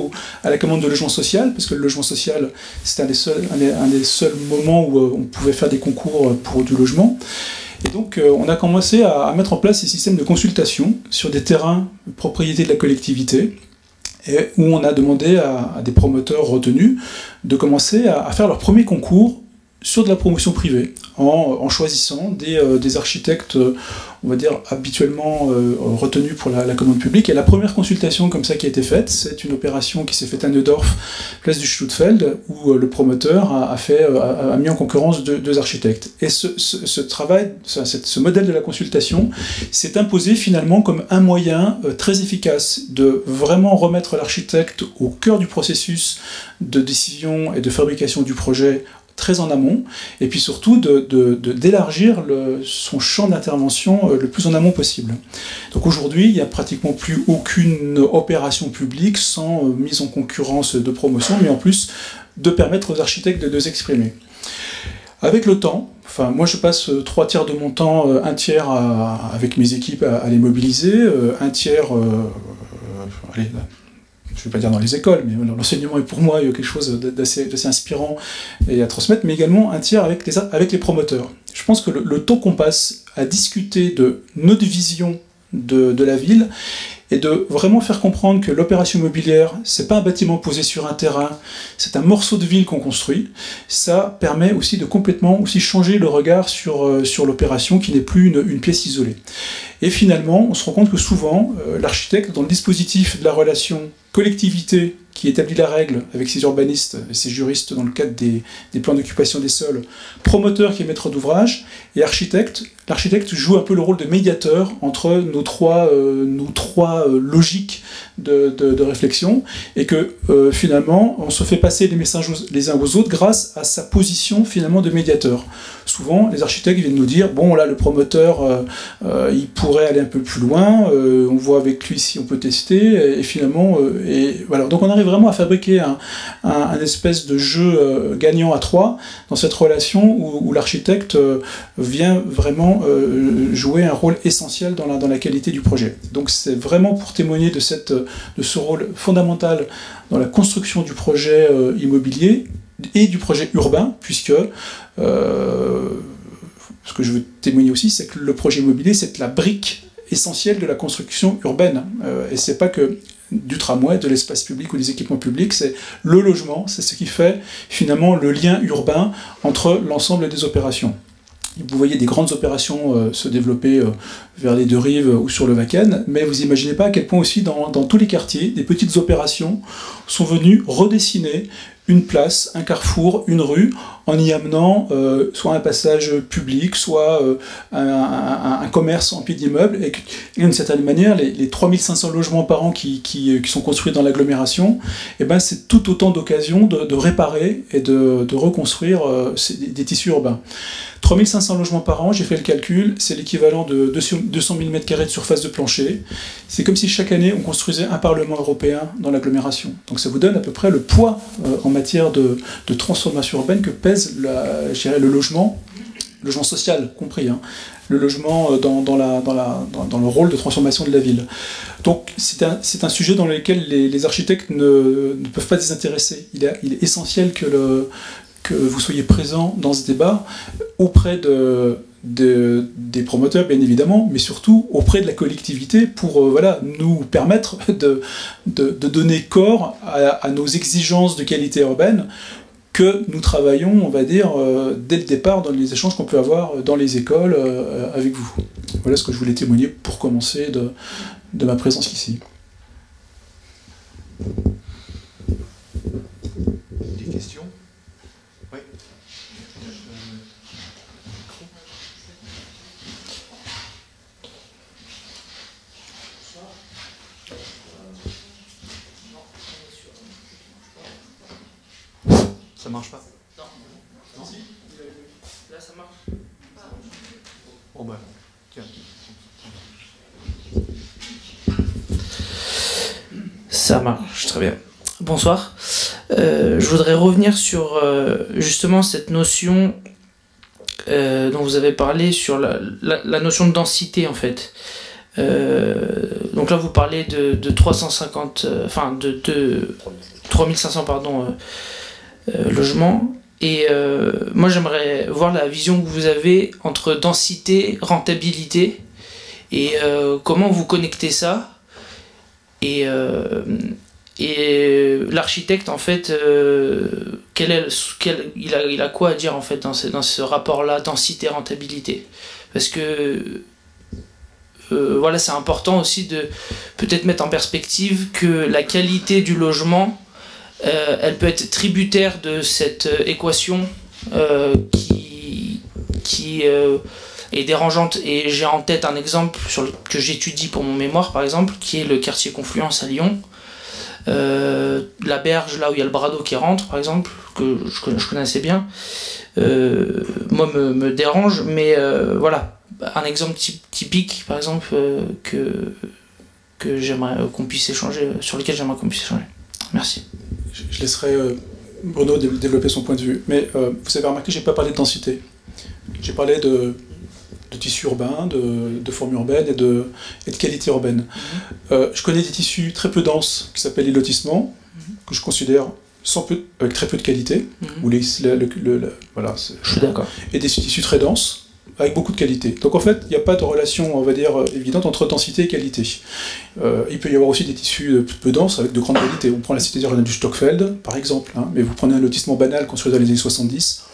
à la commande de logement social, parce que le logement social, c'était un des seuls moments où on pouvait faire des concours pour du logement. Et donc, on a commencé à mettre en place ces systèmes de consultation sur des terrains de propriété de la collectivité, et où on a demandé à des promoteurs retenus de commencer à faire leur premier concours sur de la promotion privée, en choisissant des architectes, on va dire, habituellement retenus pour la commande publique. Et la première consultation comme ça qui a été faite, c'est une opération qui s'est faite à Neudorf, place du Schlutfeld, où le promoteur a mis en concurrence deux architectes. Et ce travail, ce modèle de la consultation s'est imposé finalement comme un moyen très efficace de vraiment remettre l'architecte au cœur du processus de décision et de fabrication du projet, très en amont, et puis surtout d'élargir son champ d'intervention le plus en amont possible. Donc aujourd'hui, il n'y a pratiquement plus aucune opération publique sans mise en concurrence de promotion, mais en plus de permettre aux architectes de s'exprimer. Avec le temps, enfin, moi je passe 3/3 de mon temps, un tiers avec mes équipes à les mobiliser, un tiers, allez, je ne vais pas dire dans les écoles, mais l'enseignement est pour moi quelque chose d'assez inspirant et à transmettre, mais également un tiers avec les promoteurs. Je pense que le temps qu'on passe à discuter de notre vision de la ville et de vraiment faire comprendre que l'opération immobilière, c'est pas un bâtiment posé sur un terrain, c'est un morceau de ville qu'on construit, ça permet aussi de complètement changer le regard sur l'opération qui n'est plus une pièce isolée. Et finalement, on se rend compte que souvent, l'architecte, dans le dispositif de la relation collectivité qui établit la règle avec ses urbanistes et ses juristes dans le cadre des plans d'occupation des sols, promoteur qui est maître d'ouvrage, et architecte, l'architecte joue un peu le rôle de médiateur entre nos trois logiques de réflexion, et que finalement, on se fait passer les messages les uns aux autres grâce à sa position finalement de médiateur. Souvent, les architectes viennent nous dire, bon là, le promoteur, il pourrait aller un peu plus loin, on voit avec lui si on peut tester, et finalement, et voilà. Donc on arrive vraiment à fabriquer un espèce de jeu gagnant à trois dans cette relation où l'architecte vient vraiment jouer un rôle essentiel dans la qualité du projet. Donc c'est vraiment pour témoigner de ce rôle fondamental dans la construction du projet immobilier et du projet urbain, puisque ce que je veux témoigner aussi, c'est que le projet immobilier, c'est la brique essentielle de la construction urbaine. Et c'est pas que du tramway, de l'espace public ou des équipements publics, c'est le logement, c'est ce qui fait finalement le lien urbain entre l'ensemble des opérations. Vous voyez des grandes opérations se développer vers les deux rives ou sur le Wacken, mais vous imaginez pas à quel point aussi dans tous les quartiers, des petites opérations sont venues redessiner une place, un carrefour, une rue, en y amenant soit un passage public, soit un commerce en pied d'immeuble, et d'une certaine manière, les 3500 logements par an qui sont construits dans l'agglomération, eh ben, c'est tout autant d'occasions de réparer et de reconstruire des tissus urbains. 3500 logements par an, j'ai fait le calcul, c'est l'équivalent de 200 000 m² de surface de plancher. C'est comme si chaque année on construisait un Parlement européen dans l'agglomération. Donc ça vous donne à peu près le poids en matière de transformation urbaine que pèse le logement social compris, hein, le logement dans le rôle de transformation de la ville. Donc c'est un sujet dans lequel les architectes ne peuvent pas désintéresser. Il est essentiel que vous soyez présents dans ce débat auprès des promoteurs, bien évidemment, mais surtout auprès de la collectivité pour nous permettre de donner corps à nos exigences de qualité urbaine que nous travaillons, on va dire, dès le départ dans les échanges qu'on peut avoir dans les écoles avec vous. Voilà ce que je voulais témoigner pour commencer de ma présence ici. Des questions ? Oui. Ça marche pas? Non. Non. Là, ça marche. Oh bah, tiens. Ça marche, très bien. Bonsoir. Je voudrais revenir sur justement cette notion dont vous avez parlé, sur la notion de densité en fait. Donc là, vous parlez de 350, enfin de 3500 logements. Et moi, j'aimerais voir la vision que vous avez entre densité, rentabilité, et comment vous connectez ça. Et l'architecte, en fait, il a quoi à dire en fait dans ce rapport-là, densité-rentabilité? Parce que voilà, c'est important aussi de peut-être mettre en perspective que la qualité du logement, elle peut être tributaire de cette équation qui est dérangeante. Et j'ai en tête un exemple que j'étudie pour mon mémoire, par exemple, qui est le quartier Confluence à Lyon. La Berge, là où il y a le bras d'eau qui rentre, par exemple, que je connais assez bien, moi me dérange, mais voilà, un exemple typique, par exemple, que j'aimerais qu'on puisse échanger, sur lequel j'aimerais qu'on puisse échanger. Merci. Je laisserai Bruno développer son point de vue, mais vous avez remarqué, j'ai pas parlé de densité. J'ai parlé de tissus urbains, de formes urbaines et de qualité urbaine. Je connais des tissus très peu denses qui s'appellent les lotissements, que je considère avec très peu de qualité. Voilà, je suis d'accord. Et des tissus très denses, avec beaucoup de qualité. Donc en fait, il n'y a pas de relation, on va dire, évidente entre densité et qualité. Il peut y avoir aussi des tissus peu denses avec de grande qualité. On prend la cité urbaine du Stockfeld, par exemple, hein, mais vous prenez un lotissement banal construit dans les années 70.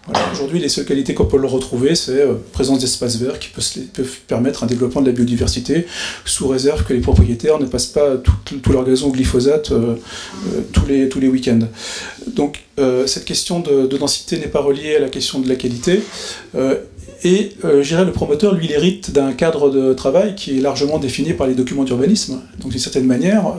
Voilà. Aujourd'hui, les seules qualités qu'on peut le retrouver, c'est présence d'espaces verts qui peuvent permettre un développement de la biodiversité, sous réserve que les propriétaires ne passent pas tout leur gazon au glyphosate tous les week-ends. Donc cette question de densité n'est pas reliée à la question de la qualité. Et je dirais le promoteur, lui, il hérite d'un cadre de travail qui est largement défini par les documents d'urbanisme. Donc d'une certaine manière,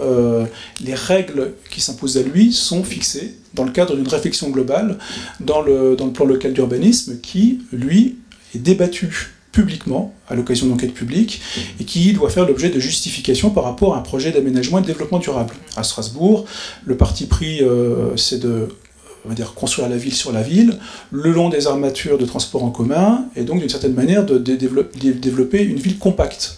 les règles qui s'imposent à lui sont fixées dans le cadre d'une réflexion globale dans le plan local d'urbanisme qui, lui, est débattu publiquement à l'occasion d'enquêtes publiques et qui doit faire l'objet de justification par rapport à un projet d'aménagement et de développement durable. À Strasbourg, le parti pris, c'est de construire la ville sur la ville, le long des armatures de transport en commun, et donc d'une certaine manière de développer une ville compacte,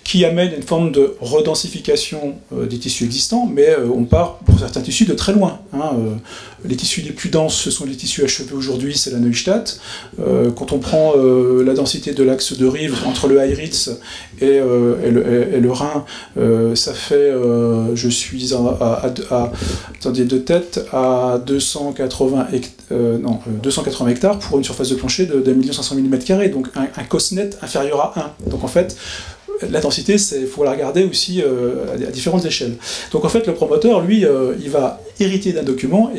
qui amène une forme de redensification des tissus existants, mais on part pour certains tissus de très loin. Hein. Les tissus les plus denses, ce sont les tissus achevés aujourd'hui, c'est la Neustadt. Quand on prend la densité de l'axe de rive entre le Heiritz et le Rhin, ça fait, je suis attendez, de tête, à 280 hectares pour une surface de plancher de 1 500 000 m², donc un cos net inférieur à 1. Donc en fait, la densité, il faut la regarder aussi à différentes échelles. Donc en fait, le promoteur, lui, il va hériter d'un document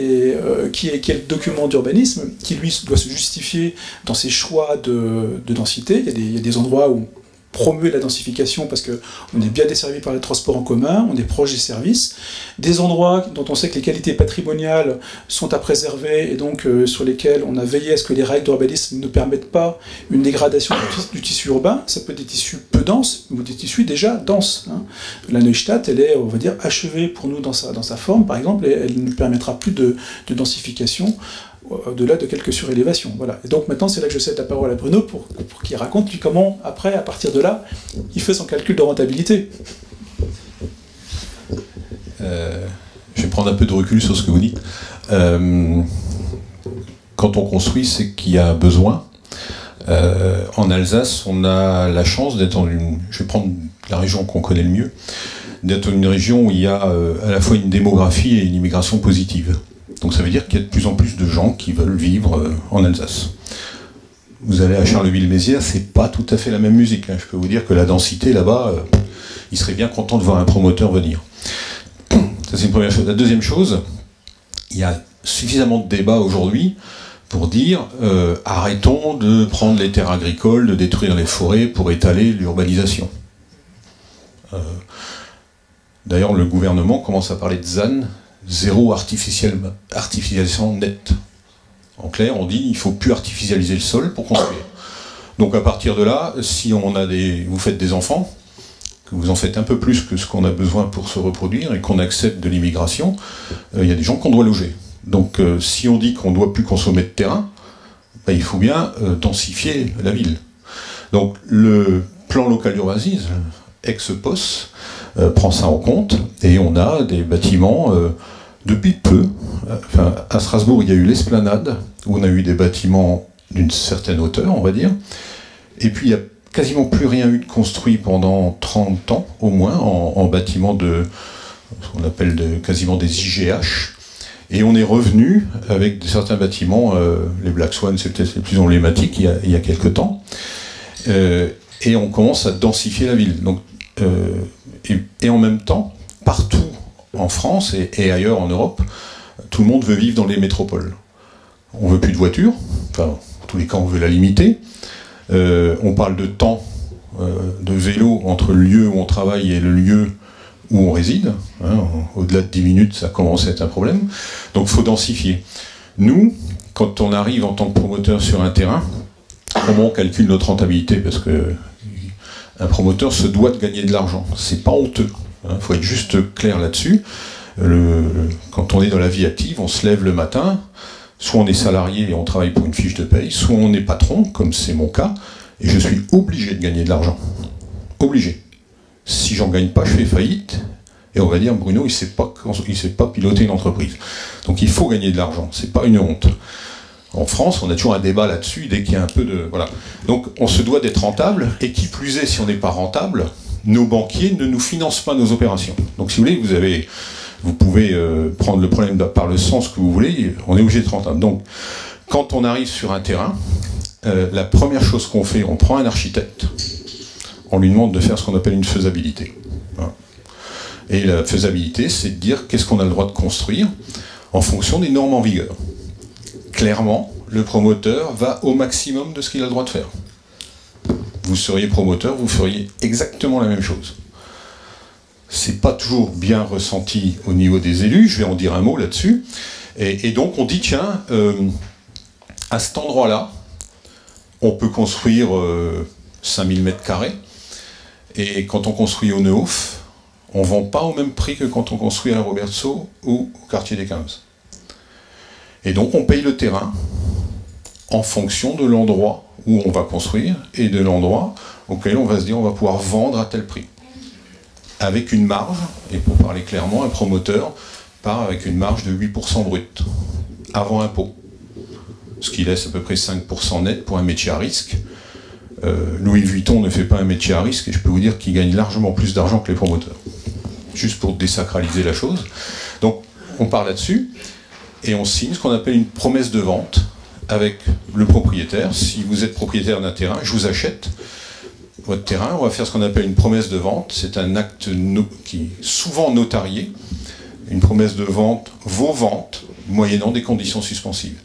qui est le document d'urbanisme, qui lui doit se justifier dans ses choix de densité. Il y a des endroits où promeut la densification parce qu'on est bien desservi par les transports en commun, on est proche des services, des endroits dont on sait que les qualités patrimoniales sont à préserver et donc sur lesquels on a veillé à ce que les règles d'urbanisme ne permettent pas une dégradation du tissu urbain. Ça peut être des tissus peu denses ou des tissus déjà denses. Hein. La Neustadt, elle est, on va dire, achevée pour nous dans sa forme, par exemple, et elle ne permettra plus de densification au-delà de quelques surélévations. Voilà. Et donc maintenant, c'est là que je cède la parole à Bruno pour qu'il raconte lui comment, après, à partir de là, il fait son calcul de rentabilité. Je vais prendre un peu de recul sur ce que vous dites. Quand on construit, c'est qu'il y a besoin. En Alsace, on a la chance d'être dans je vais prendre la région qu'on connaît le mieux, d'être une région où il y a à la fois une démographie et une immigration positive. Donc ça veut dire qu'il y a de plus en plus de gens qui veulent vivre en Alsace. Vous allez à Charleville-Mézières, c'est pas tout à fait la même musique. Hein. Je peux vous dire que la densité là-bas, ils seraient bien contents de voir un promoteur venir. Ça c'est une première chose. La deuxième chose, il y a suffisamment de débats aujourd'hui pour dire arrêtons de prendre les terres agricoles, de détruire les forêts pour étaler l'urbanisation. D'ailleurs, le gouvernement commence à parler de ZAN, zéro artificialisation nette. En clair, on dit il ne faut plus artificialiser le sol pour construire. Donc à partir de là, si vous faites des enfants, que vous en faites un peu plus que ce qu'on a besoin pour se reproduire et qu'on accepte de l'immigration, il y a des gens qu'on doit loger. Donc si on dit qu'on ne doit plus consommer de terrain, il faut bien densifier la ville. Donc le plan local d'urbanisme ex-post, prend ça en compte, et on a des bâtiments depuis peu. Enfin, à Strasbourg, il y a eu l'Esplanade, où on a eu des bâtiments d'une certaine hauteur, on va dire, et puis il n'y a quasiment plus rien eu de construit pendant 30 ans, au moins, en bâtiments de ce qu'on appelle quasiment des IGH, et on est revenu avec certains bâtiments, les Black Swan, c'est peut-être les plus emblématiques, il y a quelques temps, et on commence à densifier la ville. Donc, et en même temps, partout en France et ailleurs en Europe, tout le monde veut vivre dans les métropoles. On veut plus de voitures, enfin, en tous les cas, on veut la limiter. On parle de temps de vélo entre le lieu où on travaille et le lieu où on réside. Hein, au-delà de 10 minutes, ça commence à être un problème. Donc il faut densifier. Nous, quand on arrive en tant que promoteur sur un terrain, comment on calcule notre rentabilité? Parce que un promoteur se doit de gagner de l'argent. C'est pas honteux. Il faut être juste clair là-dessus. Quand on est dans la vie active, on se lève le matin, soit on est salarié et on travaille pour une fiche de paye, soit on est patron, comme c'est mon cas, et je suis obligé de gagner de l'argent. Obligé. Si j'en gagne pas, je fais faillite, et on va dire Bruno, il sait pas piloter une entreprise. Donc il faut gagner de l'argent, c'est pas une honte. En France, on a toujours un débat là-dessus, dès qu'il y a un peu de... Voilà. Donc on se doit d'être rentable, et qui plus est, si on n'est pas rentable, nos banquiers ne nous financent pas nos opérations. Donc si vous voulez, vous pouvez prendre le problème par le sens que vous voulez, on est obligé d'être rentable. Donc quand on arrive sur un terrain, la première chose qu'on fait, on prend un architecte, on lui demande de faire ce qu'on appelle une faisabilité. Voilà. Et la faisabilité, c'est de dire qu'est-ce qu'on a le droit de construire en fonction des normes en vigueur. Clairement, le promoteur va au maximum de ce qu'il a le droit de faire. Vous seriez promoteur, vous feriez exactement la même chose. C'est pas toujours bien ressenti au niveau des élus, je vais en dire un mot là-dessus. Et donc on dit, tiens, à cet endroit-là, on peut construire 5000 m², et quand on construit au Neuf, on ne vend pas au même prix que quand on construit à Robertso ou au quartier des 15. Et donc on paye le terrain en fonction de l'endroit où on va construire et de l'endroit auquel on va se dire on va pouvoir vendre à tel prix. Avec une marge, et pour parler clairement, un promoteur part avec une marge de 8% brut, avant impôt. Ce qui laisse à peu près 5% net pour un métier à risque. Louis Vuitton ne fait pas un métier à risque, et je peux vous dire qu'il gagne largement plus d'argent que les promoteurs. Juste pour désacraliser la chose. Donc, on part là-dessus, et on signe ce qu'on appelle une promesse de vente avec le propriétaire. Si vous êtes propriétaire d'un terrain, je vous achète votre terrain, on va faire ce qu'on appelle une promesse de vente. C'est un acte qui est souvent notarié. Une promesse de vente, vos ventes, moyennant des conditions suspensives.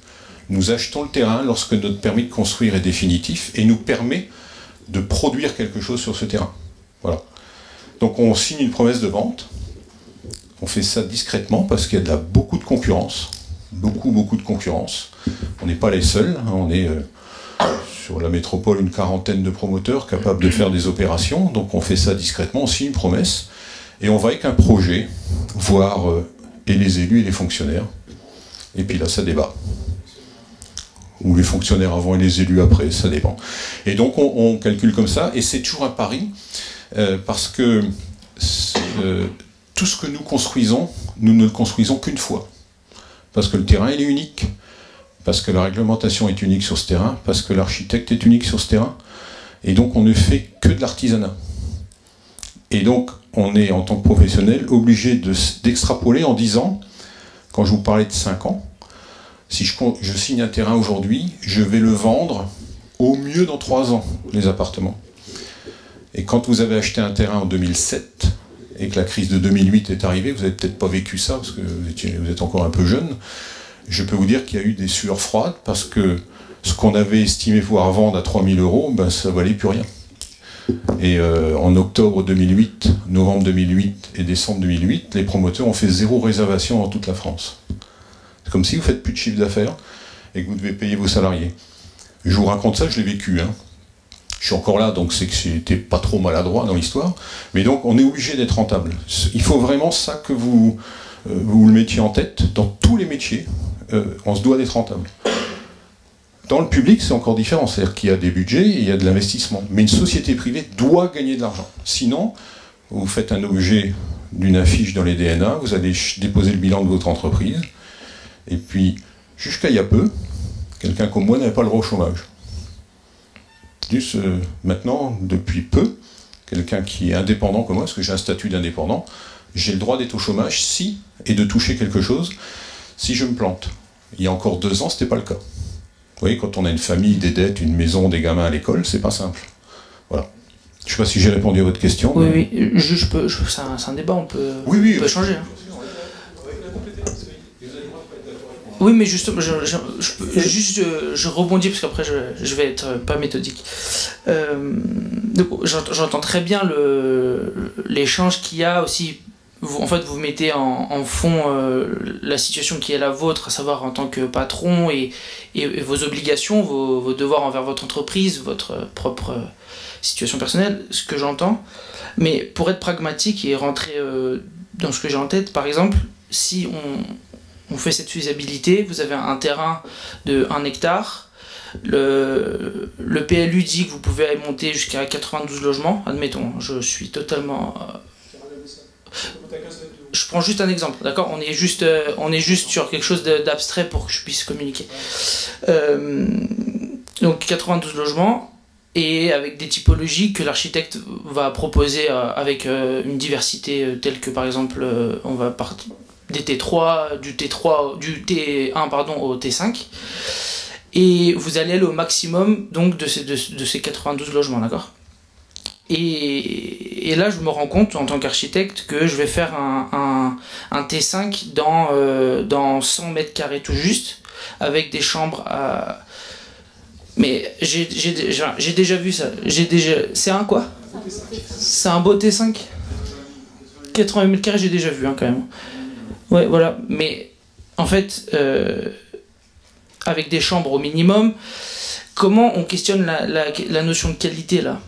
Nous achetons le terrain lorsque notre permis de construire est définitif et nous permet de produire quelque chose sur ce terrain. Voilà. Donc on signe une promesse de vente. On fait ça discrètement parce qu'il y a beaucoup de concurrence. Beaucoup de concurrence. On n'est pas les seuls. On est sur la métropole une quarantaine de promoteurs capables de faire des opérations. Donc on fait ça discrètement, on signe une promesse. Et on va avec un projet voir et les élus et les fonctionnaires. Et puis là, ça débat. Ou les fonctionnaires avant et les élus après, ça dépend. Et donc on calcule comme ça, et c'est toujours un pari, parce que tout ce que nous construisons, nous ne le construisons qu'une fois. Parce que le terrain, il est unique, parce que la réglementation est unique sur ce terrain, parce que l'architecte est unique sur ce terrain, et donc on ne fait que de l'artisanat. Et donc on est, en tant que professionnel, obligé d'extrapoler en disant, quand je vous parlais de 5 ans, si je signe un terrain aujourd'hui, je vais le vendre au mieux dans 3 ans, les appartements. Et quand vous avez acheté un terrain en 2007, et que la crise de 2008 est arrivée, vous n'avez peut-être pas vécu ça, parce que vous êtes encore un peu jeune, je peux vous dire qu'il y a eu des sueurs froides, parce que ce qu'on avait estimé pouvoir vendre à 3 000 €, ben, ça ne valait plus rien. Et en octobre 2008, novembre 2008 et décembre 2008, les promoteurs ont fait 0 réservation dans toute la France. C'est comme si vous ne faites plus de chiffre d'affaires et que vous devez payer vos salariés. Je vous raconte ça, je l'ai vécu. Hein. Je suis encore là, donc c'est que j'étais pas trop maladroit dans l'histoire. Mais donc on est obligé d'être rentable. Il faut vraiment ça que vous le mettiez en tête. Dans tous les métiers, on se doit d'être rentable. Dans le public, c'est encore différent. C'est-à-dire qu'il y a des budgets et il y a de l'investissement. Mais une société privée doit gagner de l'argent. Sinon, vous faites un objet d'une affiche dans les DNA, vous allez déposer le bilan de votre entreprise, et puis, jusqu'à il y a peu, quelqu'un comme moi n'avait pas le droit au chômage. Juste maintenant, depuis peu, quelqu'un qui est indépendant comme moi, parce que j'ai un statut d'indépendant, j'ai le droit d'être au chômage si, et de toucher quelque chose, si je me plante. Il y a encore 2 ans, c'était pas le cas. Vous voyez, quand on a une famille, des dettes, une maison, des gamins à l'école, c'est pas simple. Voilà. Je sais pas si j'ai répondu à votre question. Oui, mais... oui, c'est un débat, on peut, oui, on peut changer. Hein. Oui, mais justement, je rebondis parce qu'après je vais être pas méthodique. J'entends très bien l'échange qu'il y a aussi. En fait, vous mettez en fond la situation qui est la vôtre, à savoir en tant que patron et vos obligations, vos devoirs envers votre entreprise, votre propre situation personnelle, ce que j'entends. Mais pour être pragmatique et rentrer dans ce que j'ai en tête, par exemple, si on fait cette faisabilité, vous avez un terrain de 1 hectare, le PLU dit que vous pouvez monter jusqu'à 92 logements, admettons, je suis totalement... Je prends juste un exemple, d'accord ? On est juste sur quelque chose d'abstrait pour que je puisse communiquer. Donc 92 logements, et avec des typologies que l'architecte va proposer avec une diversité telle que par exemple, on va partir des T3, du T1 pardon, au T5, et vous allez aller au maximum donc de ces 92 logements, d'accord ? Et là, je me rends compte, en tant qu'architecte, que je vais faire un T5 dans 100 mètres carrés tout juste, avec des chambres à... Mais j'ai déjà vu ça. C'est un quoi ? C'est un beau T5 ? 80 mètres carrés, j'ai déjà vu, hein, quand même. Ouais, voilà. Mais, en fait, avec des chambres au minimum, comment on questionne la notion de qualité, là ?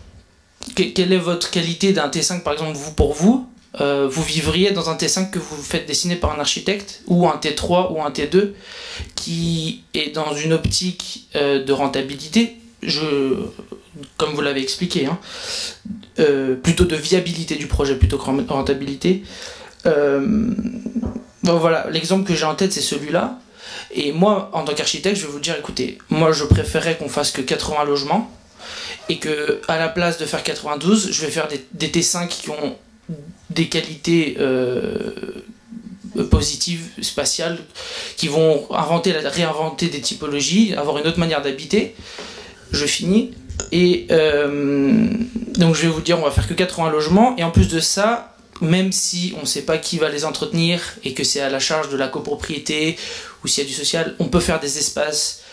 Quelle est votre qualité d'un T5, par exemple, pour vous ? Vous vivriez dans un T5 que vous faites dessiner par un architecte, ou un T3 ou un T2, qui est dans une optique de rentabilité, comme vous l'avez expliqué, hein, plutôt de viabilité du projet plutôt que rentabilité. Bon, voilà, l'exemple que j'ai en tête, c'est celui-là. Et moi, en tant qu'architecte, je vais vous dire, écoutez, moi je préférerais qu'on fasse que 80 logements, et que à la place de faire 92, je vais faire des T5 qui ont des qualités positives, spatiales, qui vont réinventer des typologies, avoir une autre manière d'habiter. Je finis. Et donc je vais vous dire, on va faire que 80 logements, et en plus de ça, même si on ne sait pas qui va les entretenir et que c'est à la charge de la copropriété ou s'il y a du social, on peut faire des espaces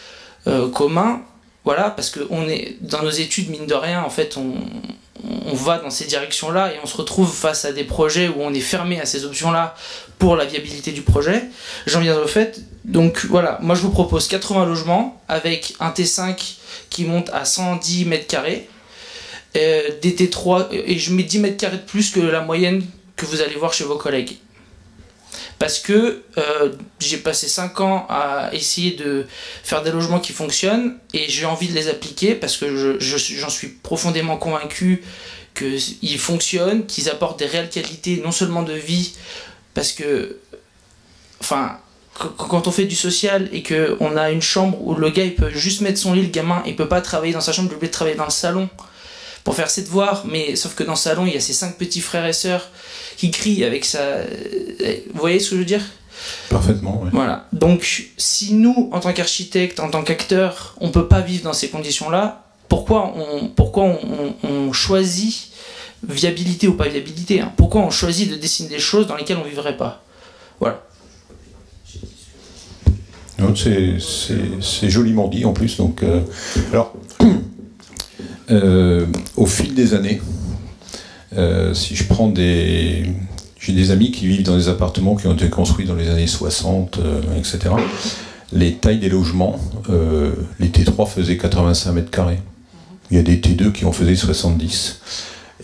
communs. Voilà, parce que dans nos études, mine de rien, en fait, on va dans ces directions-là et on se retrouve face à des projets où on est fermé à ces options-là pour la viabilité du projet. J'en viens au fait. Donc voilà, moi je vous propose 80 logements avec un T5 qui monte à 110 mètres carrés, des T3, et je mets 10 mètres carrés de plus que la moyenne que vous allez voir chez vos collègues. Parce que j'ai passé 5 ans à essayer de faire des logements qui fonctionnent, et j'ai envie de les appliquer parce que j'en suis profondément convaincu qu'ils fonctionnent, qu'ils apportent des réelles qualités, non seulement de vie, parce que, enfin, quand on fait du social et qu'on a une chambre où le gars il peut juste mettre son lit, le gamin il peut pas travailler dans sa chambre, il est obligé de travailler dans le salon pour faire ses devoirs, mais sauf que dans le salon il y a ses 5 petits frères et sœurs qui crient avec sa... Vous voyez ce que je veux dire ? Parfaitement, oui. Voilà. Donc, si nous, en tant qu'architectes, en tant qu'acteurs, on peut pas vivre dans ces conditions-là, pourquoi on choisit viabilité ou pas viabilité, hein ? Pourquoi on choisit de dessiner des choses dans lesquelles on vivrait pas ? Voilà. C'est joliment dit en plus. Donc, alors, au fil des années, si je prends j'ai des amis qui vivent dans des appartements qui ont été construits dans les années 60, etc. Les tailles des logements, les T3 faisaient 85 mètres carrés. Il y a des T2 qui en faisaient 70.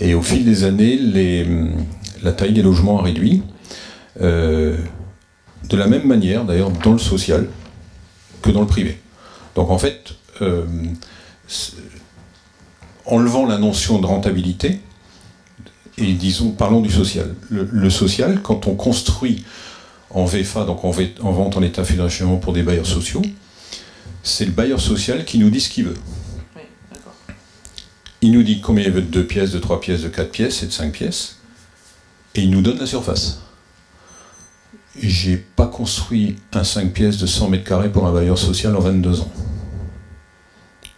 Et au fil des années, la taille des logements a réduit. De la même manière, d'ailleurs, dans le social que dans le privé. Donc en fait, enlevant la notion de rentabilité, et disons, parlons du social. Le social, quand on construit en VFA, donc en vente en état fédération pour des bailleurs sociaux, c'est le bailleur social qui nous dit ce qu'il veut. Oui, d'accord. Il nous dit combien il veut de 2 pièces, de 3 pièces, de 4 pièces et de 5 pièces, et il nous donne la surface. J'ai pas construit un 5 pièces de 100 mètres carrés pour un bailleur social en 22 ans.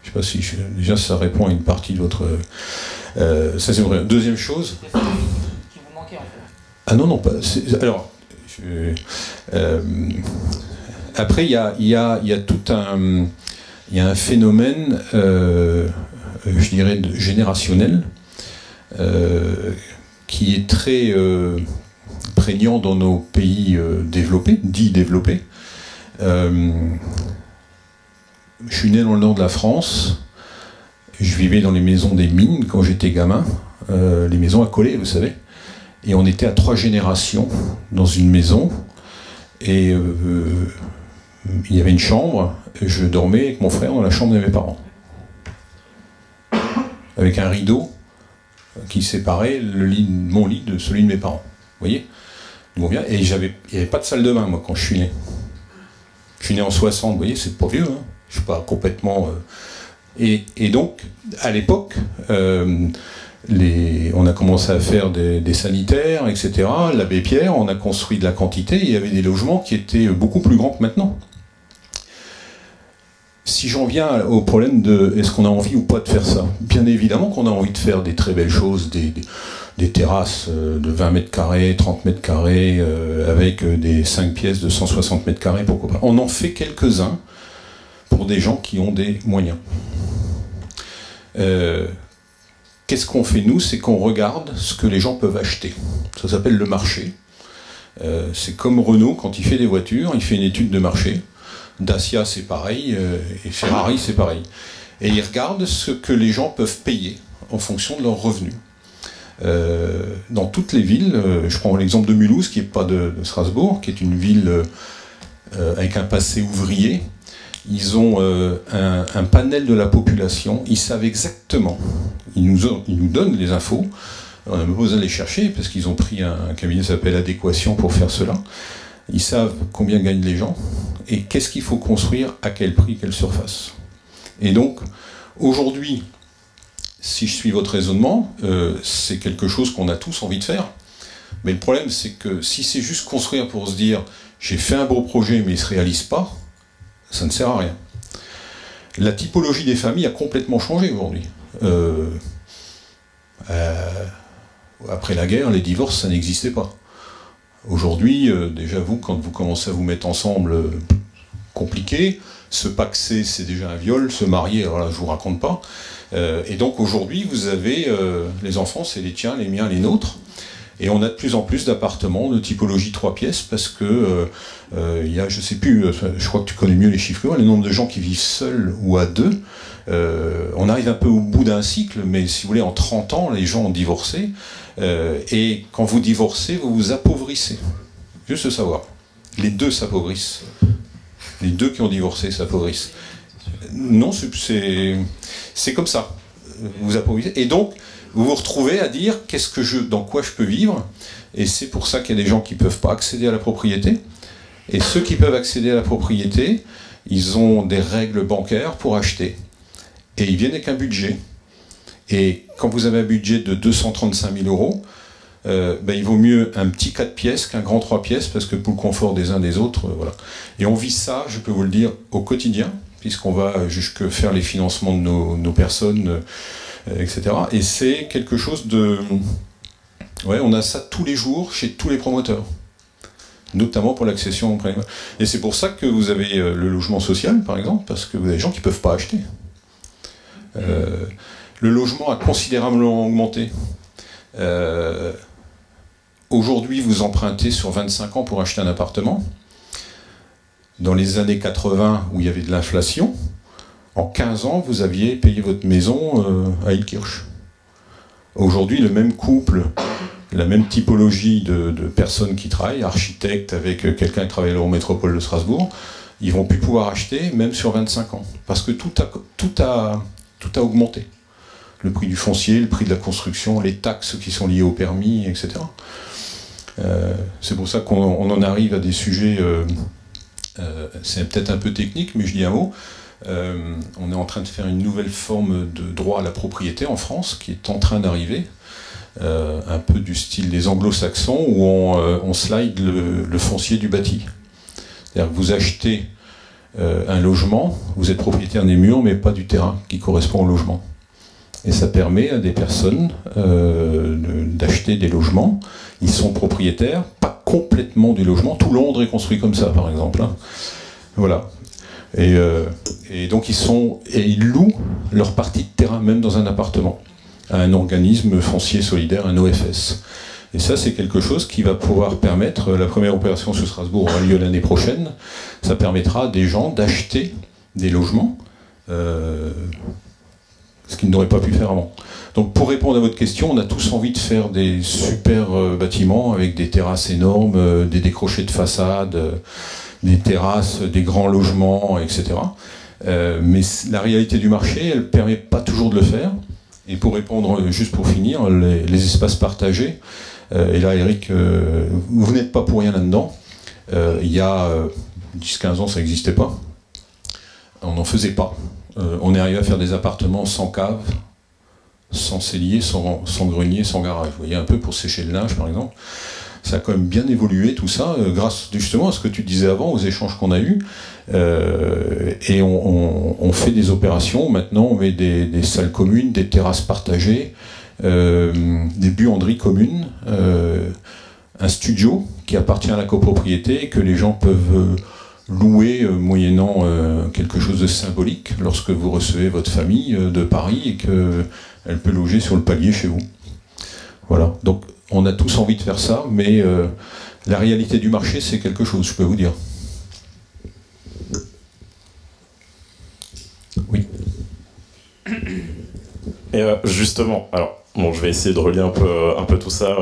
Je sais pas si déjà ça répond à une partie de votre... ça c'est vrai. Deuxième chose... Qui vous manquait en fait. Ah non, non, pas... Alors... après, il y a tout un... Il y a un phénomène, je dirais, générationnel, qui est très prégnant dans nos pays développés, dits développés. Je suis né dans le nord de la France, je vivais dans les maisons des mines quand j'étais gamin, les maisons accolées, vous savez, et on était à 3 générations dans une maison, et il y avait une chambre, et je dormais avec mon frère dans la chambre de mes parents, avec un rideau qui séparait mon lit de celui de mes parents, vous voyez? Bon, bien, et il n'y avait pas de salle de bain, moi, quand je suis né. Je suis né en 60, vous voyez, c'est pas vieux, hein. Je suis pas complètement... Et donc, à l'époque, on a commencé à faire des sanitaires, etc. L'abbé Pierre, on a construit de la quantité, et il y avait des logements qui étaient beaucoup plus grands que maintenant. Si j'en viens au problème de est-ce qu'on a envie ou pas de faire ça, bien évidemment qu'on a envie de faire des très belles choses, des terrasses de 20 mètres carrés, 30 mètres carrés, avec des 5 pièces de 160 mètres carrés, pourquoi pas. On en fait quelques-uns pour des gens qui ont des moyens. Qu'est-ce qu'on fait nous? C'est qu'on regarde ce que les gens peuvent acheter. Ça s'appelle le marché. C'est comme Renault, quand il fait des voitures, il fait une étude de marché. Dacia c'est pareil, et Ferrari c'est pareil. Et il regarde ce que les gens peuvent payer en fonction de leurs revenus. Dans toutes les villes, je prends l'exemple de Mulhouse, qui n'est pas de Strasbourg, qui est une ville avec un passé ouvrier. Ils ont un panel de la population, ils savent exactement, ils nous donnent les infos, on n'a même pas besoin de les chercher, parce qu'ils ont pris un cabinet qui s'appelle Adéquation pour faire cela. Ils savent combien gagnent les gens, et qu'est-ce qu'il faut construire, à quel prix, quelle surface. Et donc, aujourd'hui, si je suis votre raisonnement, c'est quelque chose qu'on a tous envie de faire, mais le problème c'est que si c'est juste construire pour se dire « j'ai fait un beau projet mais il ne se réalise pas », ça ne sert à rien. La typologie des familles a complètement changé aujourd'hui. Après la guerre, les divorces, ça n'existait pas. Aujourd'hui, déjà vous, quand vous commencez à vous mettre ensemble, compliqué. Se paxer, c'est déjà un viol. Se marier, alors là, je vous raconte pas. Et donc aujourd'hui, vous avez les enfants, c'est les tiens, les miens, les nôtres. Et on a de plus en plus d'appartements de typologie 3 pièces parce que il y a, je sais plus, je crois que tu connais mieux les chiffres que moi, le nombre de gens qui vivent seuls ou à deux. On arrive un peu au bout d'un cycle, mais si vous voulez, en 30 ans, les gens ont divorcé. Et quand vous divorcez, vous vous appauvrissez. Juste savoir. Les deux s'appauvrissent. Les deux qui ont divorcé s'appauvrissent. Non, c'est comme ça. Vous appauvrissez. Et donc, vous vous retrouvez à dire dans quoi je peux vivre, et c'est pour ça qu'il y a des gens qui ne peuvent pas accéder à la propriété, et ceux qui peuvent accéder à la propriété, ils ont des règles bancaires pour acheter, et ils viennent avec un budget, et quand vous avez un budget de 235 000 euros, il vaut mieux un petit 4 pièces qu'un grand 3 pièces, parce que pour le confort des uns des autres, voilà. Et on vit ça, je peux vous le dire, au quotidien, puisqu'on va jusque faire les financements de nos personnes, etc. Et c'est quelque chose de... Ouais, on a ça tous les jours chez tous les promoteurs, notamment pour l'accession au prêt. Et c'est pour ça que vous avez le logement social, par exemple, parce que vous avez des gens qui ne peuvent pas acheter. Le logement a considérablement augmenté. Aujourd'hui, vous empruntez sur 25 ans pour acheter un appartement. Dans les années 80, où il y avait de l'inflation, en 15 ans, vous aviez payé votre maison à Ilkirch. Aujourd'hui, le même couple, la même typologie de personnes qui travaillent, architectes avec quelqu'un qui travaille à l'Eurométropole de Strasbourg, ils vont plus pouvoir acheter, même sur 25 ans, parce que tout a augmenté. Le prix du foncier, le prix de la construction, les taxes qui sont liées au permis, etc. C'est pour ça qu'on en arrive à des sujets, c'est peut-être un peu technique, mais je dis un mot. On est en train de faire une nouvelle forme de droit à la propriété en France, qui est en train d'arriver, un peu du style des anglo-saxons, où on slide le foncier du bâti. C'est-à-dire que vous achetez un logement, vous êtes propriétaire des murs, mais pas du terrain qui correspond au logement. Et ça permet à des personnes d'acheter des logements. Ils sont propriétaires, pas complètement du logement. Tout Londres est construit comme ça, par exemple. Hein. Voilà. Et donc ils louent leur partie de terrain, même dans un appartement, à un organisme foncier solidaire, un OFS. Et ça, c'est quelque chose qui va pouvoir permettre, la première opération sur Strasbourg aura lieu l'année prochaine, ça permettra à des gens d'acheter des logements, ce qu'ils n'auraient pas pu faire avant. Donc pour répondre à votre question, on a tous envie de faire des super bâtiments avec des terrasses énormes, des décrochés de façade, des terrasses, des grands logements, etc. Mais la réalité du marché, elle ne permet pas toujours de le faire. Et pour répondre, juste pour finir, les espaces partagés, et là Eric, vous n'êtes pas pour rien là-dedans, il y a 10-15 ans ça n'existait pas, on n'en faisait pas. On est arrivé à faire des appartements sans cave, sans cellier, sans grenier, sans garage. Vous voyez, un peu pour sécher le linge par exemple. Ça a quand même bien évolué tout ça, grâce justement à ce que tu disais avant, aux échanges qu'on a eus. Et on fait des opérations, maintenant on met des salles communes, des terrasses partagées, des buanderies communes, un studio qui appartient à la copropriété, que les gens peuvent louer moyennant quelque chose de symbolique lorsque vous recevez votre famille de Paris et qu'elle peut loger sur le palier chez vous. Voilà, donc on a tous envie de faire ça, mais la réalité du marché, c'est quelque chose, je peux vous dire. Oui. Et justement, alors, bon, je vais essayer de relier un peu tout ça,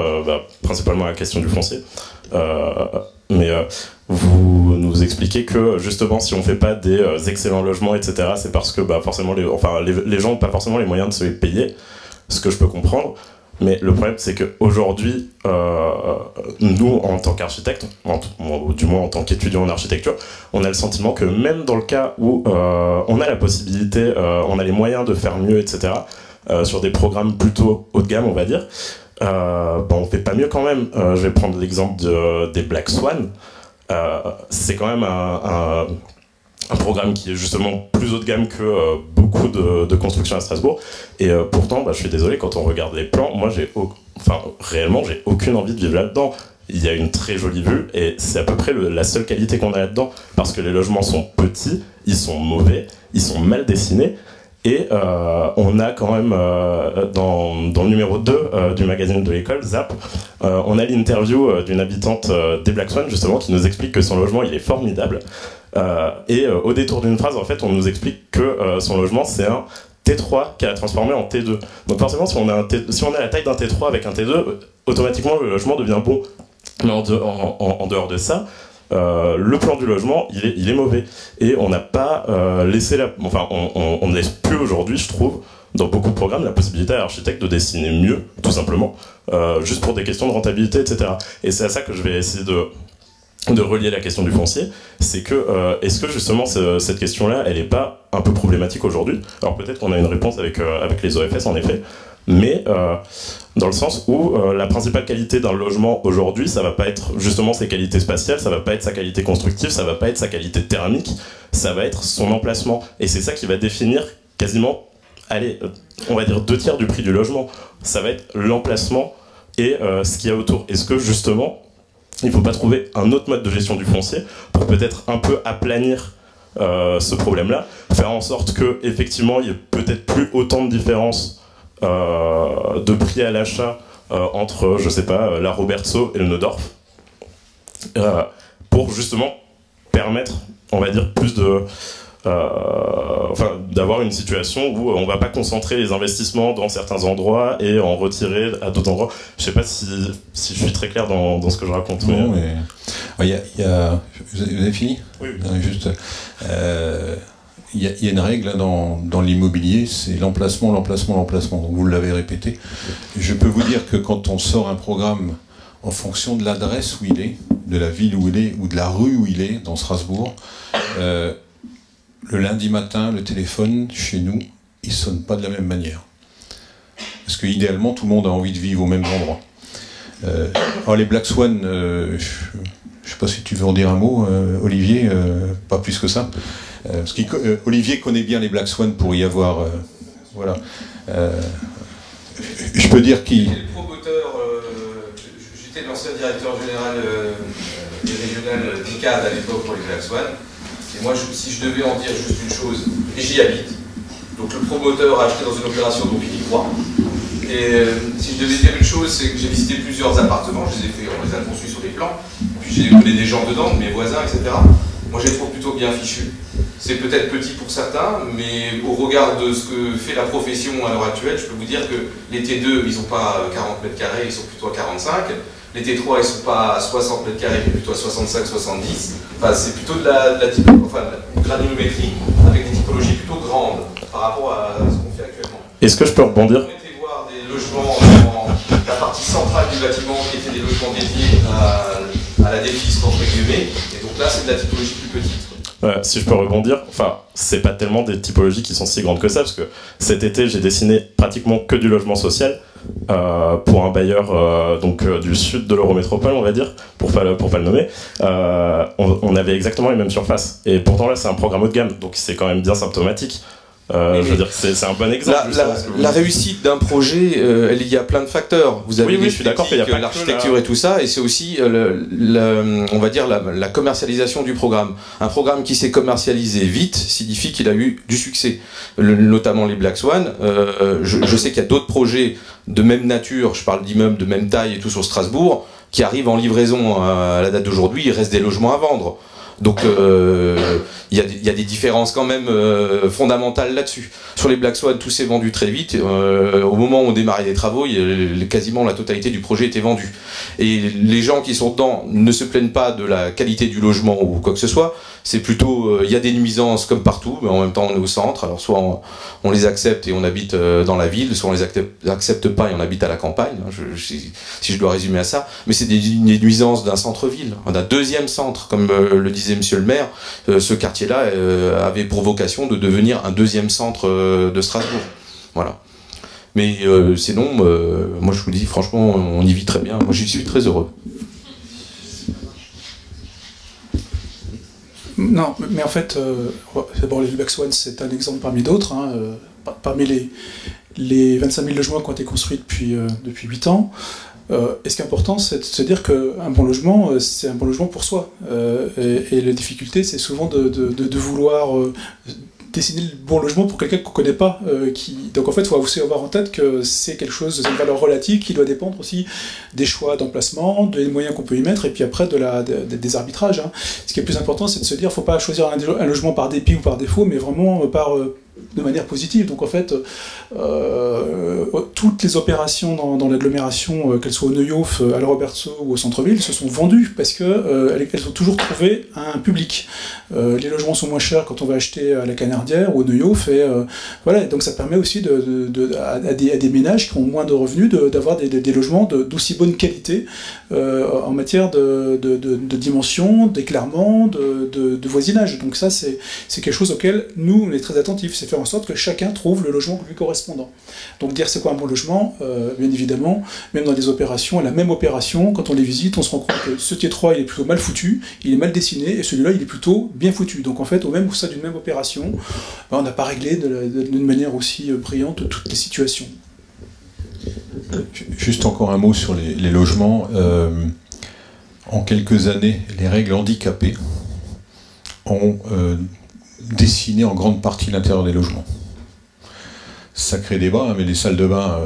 principalement à la question du foncier. Mais vous nous expliquez que justement, si on ne fait pas des excellents logements, etc., c'est parce que forcément, les gens n'ont pas forcément les moyens de se les payer, ce que je peux comprendre. Mais le problème, c'est qu'aujourd'hui, nous, en tant qu'architectes, ou du moins en tant qu'étudiants en architecture, on a le sentiment que même dans le cas où on a la possibilité, on a les moyens de faire mieux, etc., sur des programmes plutôt haut de gamme, on va dire, on fait pas mieux quand même. Je vais prendre l'exemple des Black Swan. C'est quand même un programme qui est justement plus haut de gamme que beaucoup de constructions à Strasbourg. Et pourtant, je suis désolé, quand on regarde les plans, moi, réellement, j'ai aucune envie de vivre là-dedans. Il y a une très jolie vue, et c'est à peu près la seule qualité qu'on a là-dedans, parce que les logements sont petits, ils sont mauvais, ils sont mal dessinés, et on a quand même, dans le numéro 2 du magazine de l'école, Zap, on a l'interview d'une habitante des Black Swan, justement, qui nous explique que son logement, il est formidable. Et au détour d'une phrase, en fait, on nous explique que son logement, c'est un T3 qu'elle a transformé en T2. Donc forcément, si on a la taille d'un T3 avec un T2, automatiquement, le logement devient bon. Mais en dehors de ça, le plan du logement, il est mauvais. Et on n'a pas laissé on ne laisse plus aujourd'hui, je trouve, dans beaucoup de programmes, la possibilité à l'architecte de dessiner mieux, tout simplement, juste pour des questions de rentabilité, etc. Et c'est à ça que je vais essayer de relier la question du foncier, c'est que est-ce que justement cette question-là, elle n'est pas un peu problématique aujourd'hui? Alors peut-être qu'on a une réponse avec les OFS en effet, mais dans le sens où la principale qualité d'un logement aujourd'hui, ça va pas être justement ses qualités spatiales, ça va pas être sa qualité constructive, ça va pas être sa qualité thermique, ça va être son emplacement. Et c'est ça qui va définir quasiment, on va dire 2/3 du prix du logement. Ça va être l'emplacement et ce qu'il y a autour. Est-ce que justement, il ne faut pas trouver un autre mode de gestion du foncier pour peut-être un peu aplanir ce problème-là, faire en sorte qu'effectivement, il n'y ait peut-être plus autant de différences de prix à l'achat entre, je sais pas, la Robertso et le Neudorf, pour justement permettre, on va dire, plus de... d'avoir une situation où on va pas concentrer les investissements dans certains endroits et en retirer à d'autres endroits. Je sais pas si je suis très clair dans ce que je raconte. Non, mais... Vous avez fini? Oui. Non, juste, il y a une règle dans l'immobilier, c'est l'emplacement, l'emplacement, l'emplacement. Donc vous l'avez répété. Je peux vous dire que quand on sort un programme en fonction de l'adresse où il est, de la ville où il est, ou de la rue où il est, dans Strasbourg, le lundi matin, le téléphone, chez nous, il ne sonne pas de la même manière. Parce que idéalement, tout le monde a envie de vivre au même endroit. Alors les Black Swan, je ne sais pas si tu veux en dire un mot, Olivier, pas plus que ça. Parce Olivier connaît bien les Black Swan pour y avoir... voilà. Je peux dire qui... J'étais le promoteur, j'étais l'ancien directeur général et régional d'ICAD à l'époque pour les Black Swan. Et moi, si je devais en dire juste une chose, et j'y habite, donc le promoteur a acheté dans une opération dont il y croit. Et si je devais dire une chose, c'est que j'ai visité plusieurs appartements, on les a conçus sur des plans, puis j'ai connu des gens dedans, mes voisins, etc. Moi, je les trouve plutôt bien fichus. C'est peut-être petit pour certains, mais au regard de ce que fait la profession à l'heure actuelle, je peux vous dire que les T2, ils n'ont pas 40 mètres carrés, ils sont plutôt à 45. Les T3, ils ne sont pas à 60 mètres carrés, mais plutôt à 65-70. Enfin, c'est plutôt de la granulométrie avec des typologies plutôt grandes par rapport à ce qu'on fait actuellement. Est-ce que je peux rebondir? On était voir des logements dans la partie centrale du bâtiment qui étaient des logements dédiés à la défisque, entre guillemets. Et donc là, c'est de la typologie plus petite. Si je peux rebondir, enfin, c'est pas tellement des typologies qui sont si grandes que ça, parce que cet été, j'ai dessiné pratiquement que du logement social pour un bailleur du sud de l'Eurométropole, on va dire, pour pas le nommer. On avait exactement les mêmes surfaces. Et pourtant, là, c'est un programme haut de gamme, donc c'est quand même bien symptomatique. Je veux dire que c'est un bon exemple. La réussite d'un projet, il y a plein de facteurs. Vous avez je suis d'accord qu'il y a pas l'architecture et tout ça, et c'est aussi, on va dire, la commercialisation du programme. Un programme qui s'est commercialisé vite signifie qu'il a eu du succès. Notamment les Black Swan. Je sais qu'il y a d'autres projets de même nature, je parle d'immeubles de même taille et tout sur Strasbourg, qui arrivent en livraison à la date d'aujourd'hui, il reste des logements à vendre. Donc il y a des différences quand même fondamentales là-dessus. Sur les Black Swan, tout s'est vendu très vite. Au moment où on démarrait les travaux, quasiment la totalité du projet était vendue. Et les gens qui sont dedans ne se plaignent pas de la qualité du logement ou quoi que ce soit. C'est plutôt, il y a des nuisances comme partout, mais en même temps on est au centre. Alors soit on les accepte et on habite dans la ville, soit on les accepte pas et on habite à la campagne, si je dois résumer à ça. Mais c'est des nuisances d'un centre-ville, d'un deuxième centre, comme le disait monsieur le maire. Ce quartier-là avait pour vocation de devenir un deuxième centre de Strasbourg. Voilà. Mais sinon, moi je vous dis franchement, on y vit très bien. Moi j'y suis très heureux. Non, mais en fait, d'abord les Black Swan, c'est un exemple parmi d'autres. Hein, parmi les 25 000 logements qui ont été construits depuis 8 ans, et ce qui est important, c'est de se dire qu'un bon logement, c'est un bon logement pour soi. Et la difficulté, c'est souvent de vouloir dessiner le bon logement pour quelqu'un qu'on ne connaît pas. Donc en fait, il faut aussi avoir en tête que c'est quelque chose, c'est une valeur relative qui doit dépendre aussi des choix d'emplacement, des moyens qu'on peut y mettre, et puis après des arbitrages. Hein. Ce qui est le plus important, c'est de se dire qu'il ne faut pas choisir un logement par dépit ou par défaut, mais vraiment de manière positive. Donc en fait, toutes les opérations dans l'agglomération, qu'elles soient au Neuhof, à l'Euroberto ou au centre-ville, se sont vendues parce qu'elles ont toujours trouvé un public. Les logements sont moins chers quand on va acheter à la Canardière ou au Neuhof, et voilà. Donc ça permet aussi à des ménages qui ont moins de revenus d'avoir des logements d'aussi bonne qualité en matière de dimension, d'éclairement, de voisinage. Donc ça, c'est quelque chose auquel nous, on est très attentifs. C'est faire en sorte que chacun trouve le logement lui correspondant. Donc dire c'est quoi un bon logement, bien évidemment, même dans des opérations, la même opération, quand on les visite, on se rend compte que ce T3 il est plutôt mal foutu, il est mal dessiné, et celui-là il est plutôt bien foutu. Donc en fait, au sein d'une même opération, on n'a pas réglé d'une manière aussi brillante toutes les situations. Juste encore un mot sur les logements. En quelques années, les règles handicapées ont dessiné en grande partie l'intérieur des logements. Sacré débat, hein, mais les salles de bain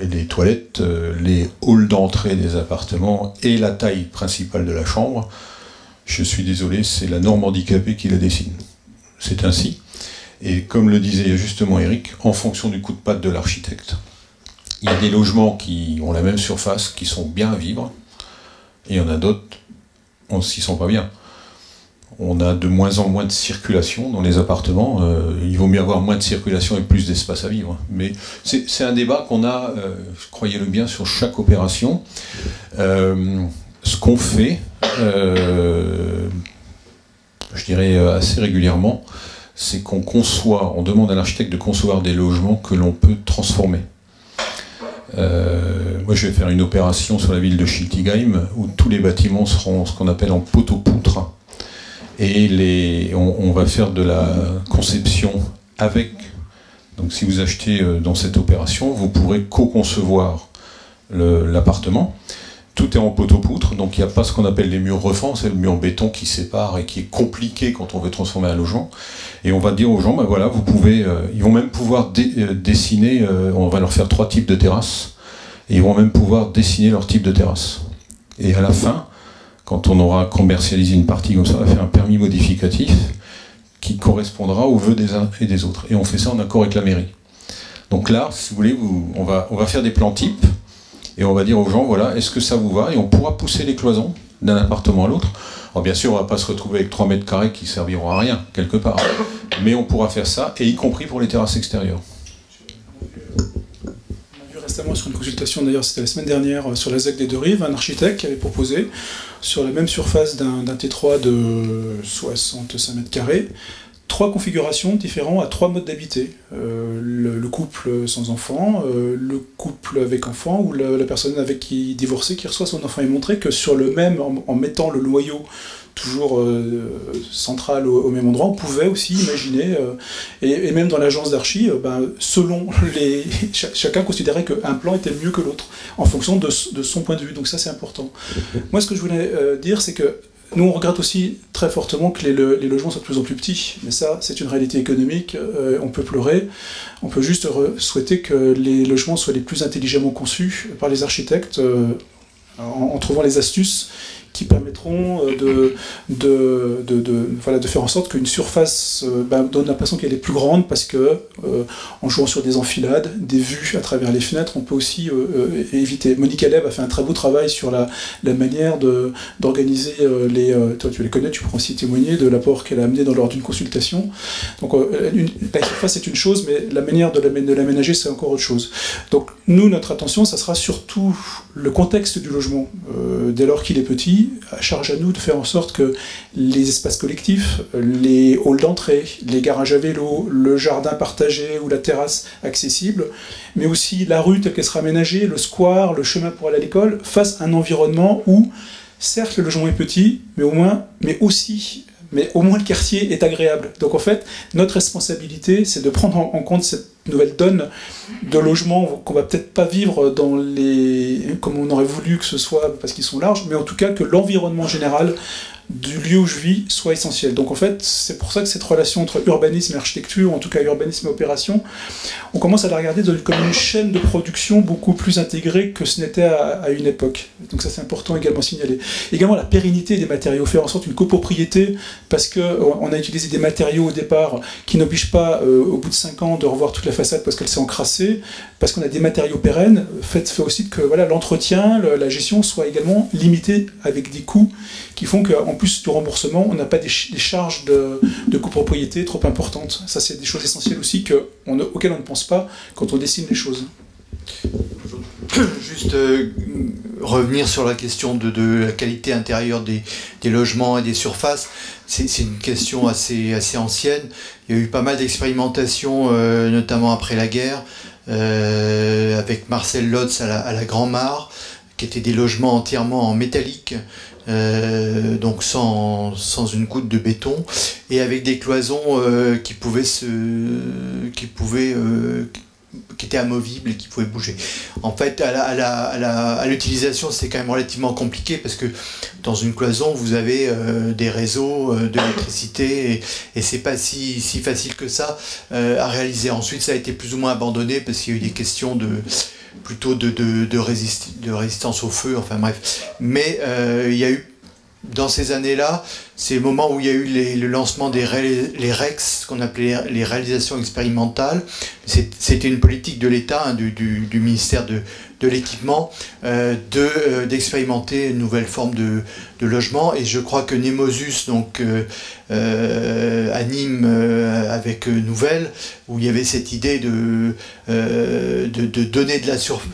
et les toilettes, les halls d'entrée des appartements et la taille principale de la chambre, je suis désolé, c'est la norme handicapée qui la dessine. C'est ainsi. Et comme le disait justement Eric, en fonction du coup de patte de l'architecte. Il y a des logements qui ont la même surface, qui sont bien à vivre, et il y en a d'autres on s'y sent pas bien. On a de moins en moins de circulation dans les appartements. Il vaut mieux avoir moins de circulation et plus d'espace à vivre. Mais c'est un débat qu'on a, croyez-le bien, sur chaque opération. Ce qu'on fait, je dirais assez régulièrement, c'est qu'on conçoit, on demande à l'architecte de concevoir des logements que l'on peut transformer. Moi, je vais faire une opération sur la ville de Schiltigheim où tous les bâtiments seront ce qu'on appelle en poteau-poutre. Et on va faire de la conception avec. Donc si vous achetez dans cette opération, vous pourrez co-concevoir l'appartement. Tout est en poteau-poutre, donc il n'y a pas ce qu'on appelle les murs refends, c'est le mur en béton qui sépare et qui est compliqué quand on veut transformer un logement. Et on va dire aux gens, ben voilà, vous pouvez, ils vont même pouvoir dessiner, on va leur faire 3 types de terrasses, et ils vont même pouvoir dessiner leur type de terrasse. Et à la fin, quand on aura commercialisé une partie comme ça, on va faire un permis modificatif qui correspondra aux vœux des uns et des autres. Et on fait ça en accord avec la mairie. Donc là, si vous voulez, on va faire des plans types, et on va dire aux gens, voilà, est-ce que ça vous va? Et on pourra pousser les cloisons d'un appartement à l'autre. Alors bien sûr, on ne va pas se retrouver avec 3 mètres carrés qui serviront à rien, quelque part. Mais on pourra faire ça, et y compris pour les terrasses extérieures. On a vu récemment sur une consultation, d'ailleurs c'était la semaine dernière, sur la ZEC des Deux-Rives, un architecte qui avait proposé, sur la même surface d'un T3 de 65 mètres carrés, 3 configurations différentes à 3 modes d'habiter. Le couple sans enfant, le couple avec enfant, ou la personne avec qui divorcée qui reçoit son enfant. Et montrer que sur le même, en mettant le noyau toujours central au même endroit, on pouvait aussi imaginer, et même dans l'agence d'archi, selon chacun considérait qu'un plan était mieux que l'autre, en fonction de son point de vue. Donc ça c'est important. Moi ce que je voulais dire, c'est que nous, on regrette aussi très fortement que les logements soient de plus en plus petits, mais ça, c'est une réalité économique, on peut pleurer. On peut juste souhaiter que les logements soient les plus intelligemment conçus par les architectes, en trouvant les astuces qui permettront de faire en sorte qu'une surface donne l'impression qu'elle est plus grande, parce que en jouant sur des enfilades, des vues à travers les fenêtres, on peut aussi éviter. Monique Aleb a fait un très beau travail sur la manière d'organiser toi tu les connais, tu pourras aussi témoigner de l'apport qu'elle a amené lors d'une consultation. Donc la surface c'est une chose, mais la manière de l'aménager c'est encore autre chose. Donc nous, notre attention, ça sera surtout le contexte du logement. Dès lors qu'il est petit, à charge à nous de faire en sorte que les espaces collectifs, les halls d'entrée, les garages à vélo, le jardin partagé ou la terrasse accessible, mais aussi la rue telle qu'elle sera aménagée, le square, le chemin pour aller à l'école, fassent un environnement où, certes, le logement est petit, mais au moins le quartier est agréable. Donc en fait, notre responsabilité, c'est de prendre en compte cette nouvelle donne de logements qu'on va peut-être pas vivre comme on aurait voulu que ce soit parce qu'ils sont larges, mais en tout cas que l'environnement général du lieu où je vis soit essentiel. Donc en fait, c'est pour ça que cette relation entre urbanisme et architecture, en tout cas urbanisme et opération, on commence à la regarder comme une chaîne de production beaucoup plus intégrée que ce n'était à une époque. Donc ça c'est important également à signaler. Également la pérennité des matériaux, faire en sorte une copropriété, parce qu'on a utilisé des matériaux au départ qui n'obligent pas au bout de 5 ans de revoir toute la façade parce qu'elle s'est encrassée, parce qu'on a des matériaux pérennes, fait aussi que l'entretien, la gestion soit également limitée avec des coûts qui font qu'en plus du remboursement, on n'a pas des charges de copropriété trop importantes. Ça, c'est des choses essentielles aussi auxquelles on ne pense pas quand on dessine les choses. Juste revenir sur la question de la qualité intérieure des logements et des surfaces. C'est une question assez ancienne. Il y a eu pas mal d'expérimentations, notamment après la guerre, avec Marcel Lotz à la Grand Mare, qui étaient des logements entièrement en métallique, donc sans une goutte de béton, et avec des cloisons qui étaient amovibles et qui pouvaient bouger. En fait, à l'utilisation, c'est quand même relativement compliqué, parce que dans une cloison, vous avez des réseaux d'électricité, et c'est pas si facile que ça à réaliser. Ensuite, ça a été plus ou moins abandonné, parce qu'il y a eu des questions plutôt de résistance au feu, enfin bref. Mais il y a eu, dans ces années-là, c'est le moment où il y a eu le lancement des les REX, ce qu'on appelait les réalisations expérimentales. C'était une politique de l'État, hein, du ministère de l'équipement, d'expérimenter une nouvelle forme de logement. Et je crois que Nemosus donc, anime avec Nouvelle, où il y avait cette idée de donner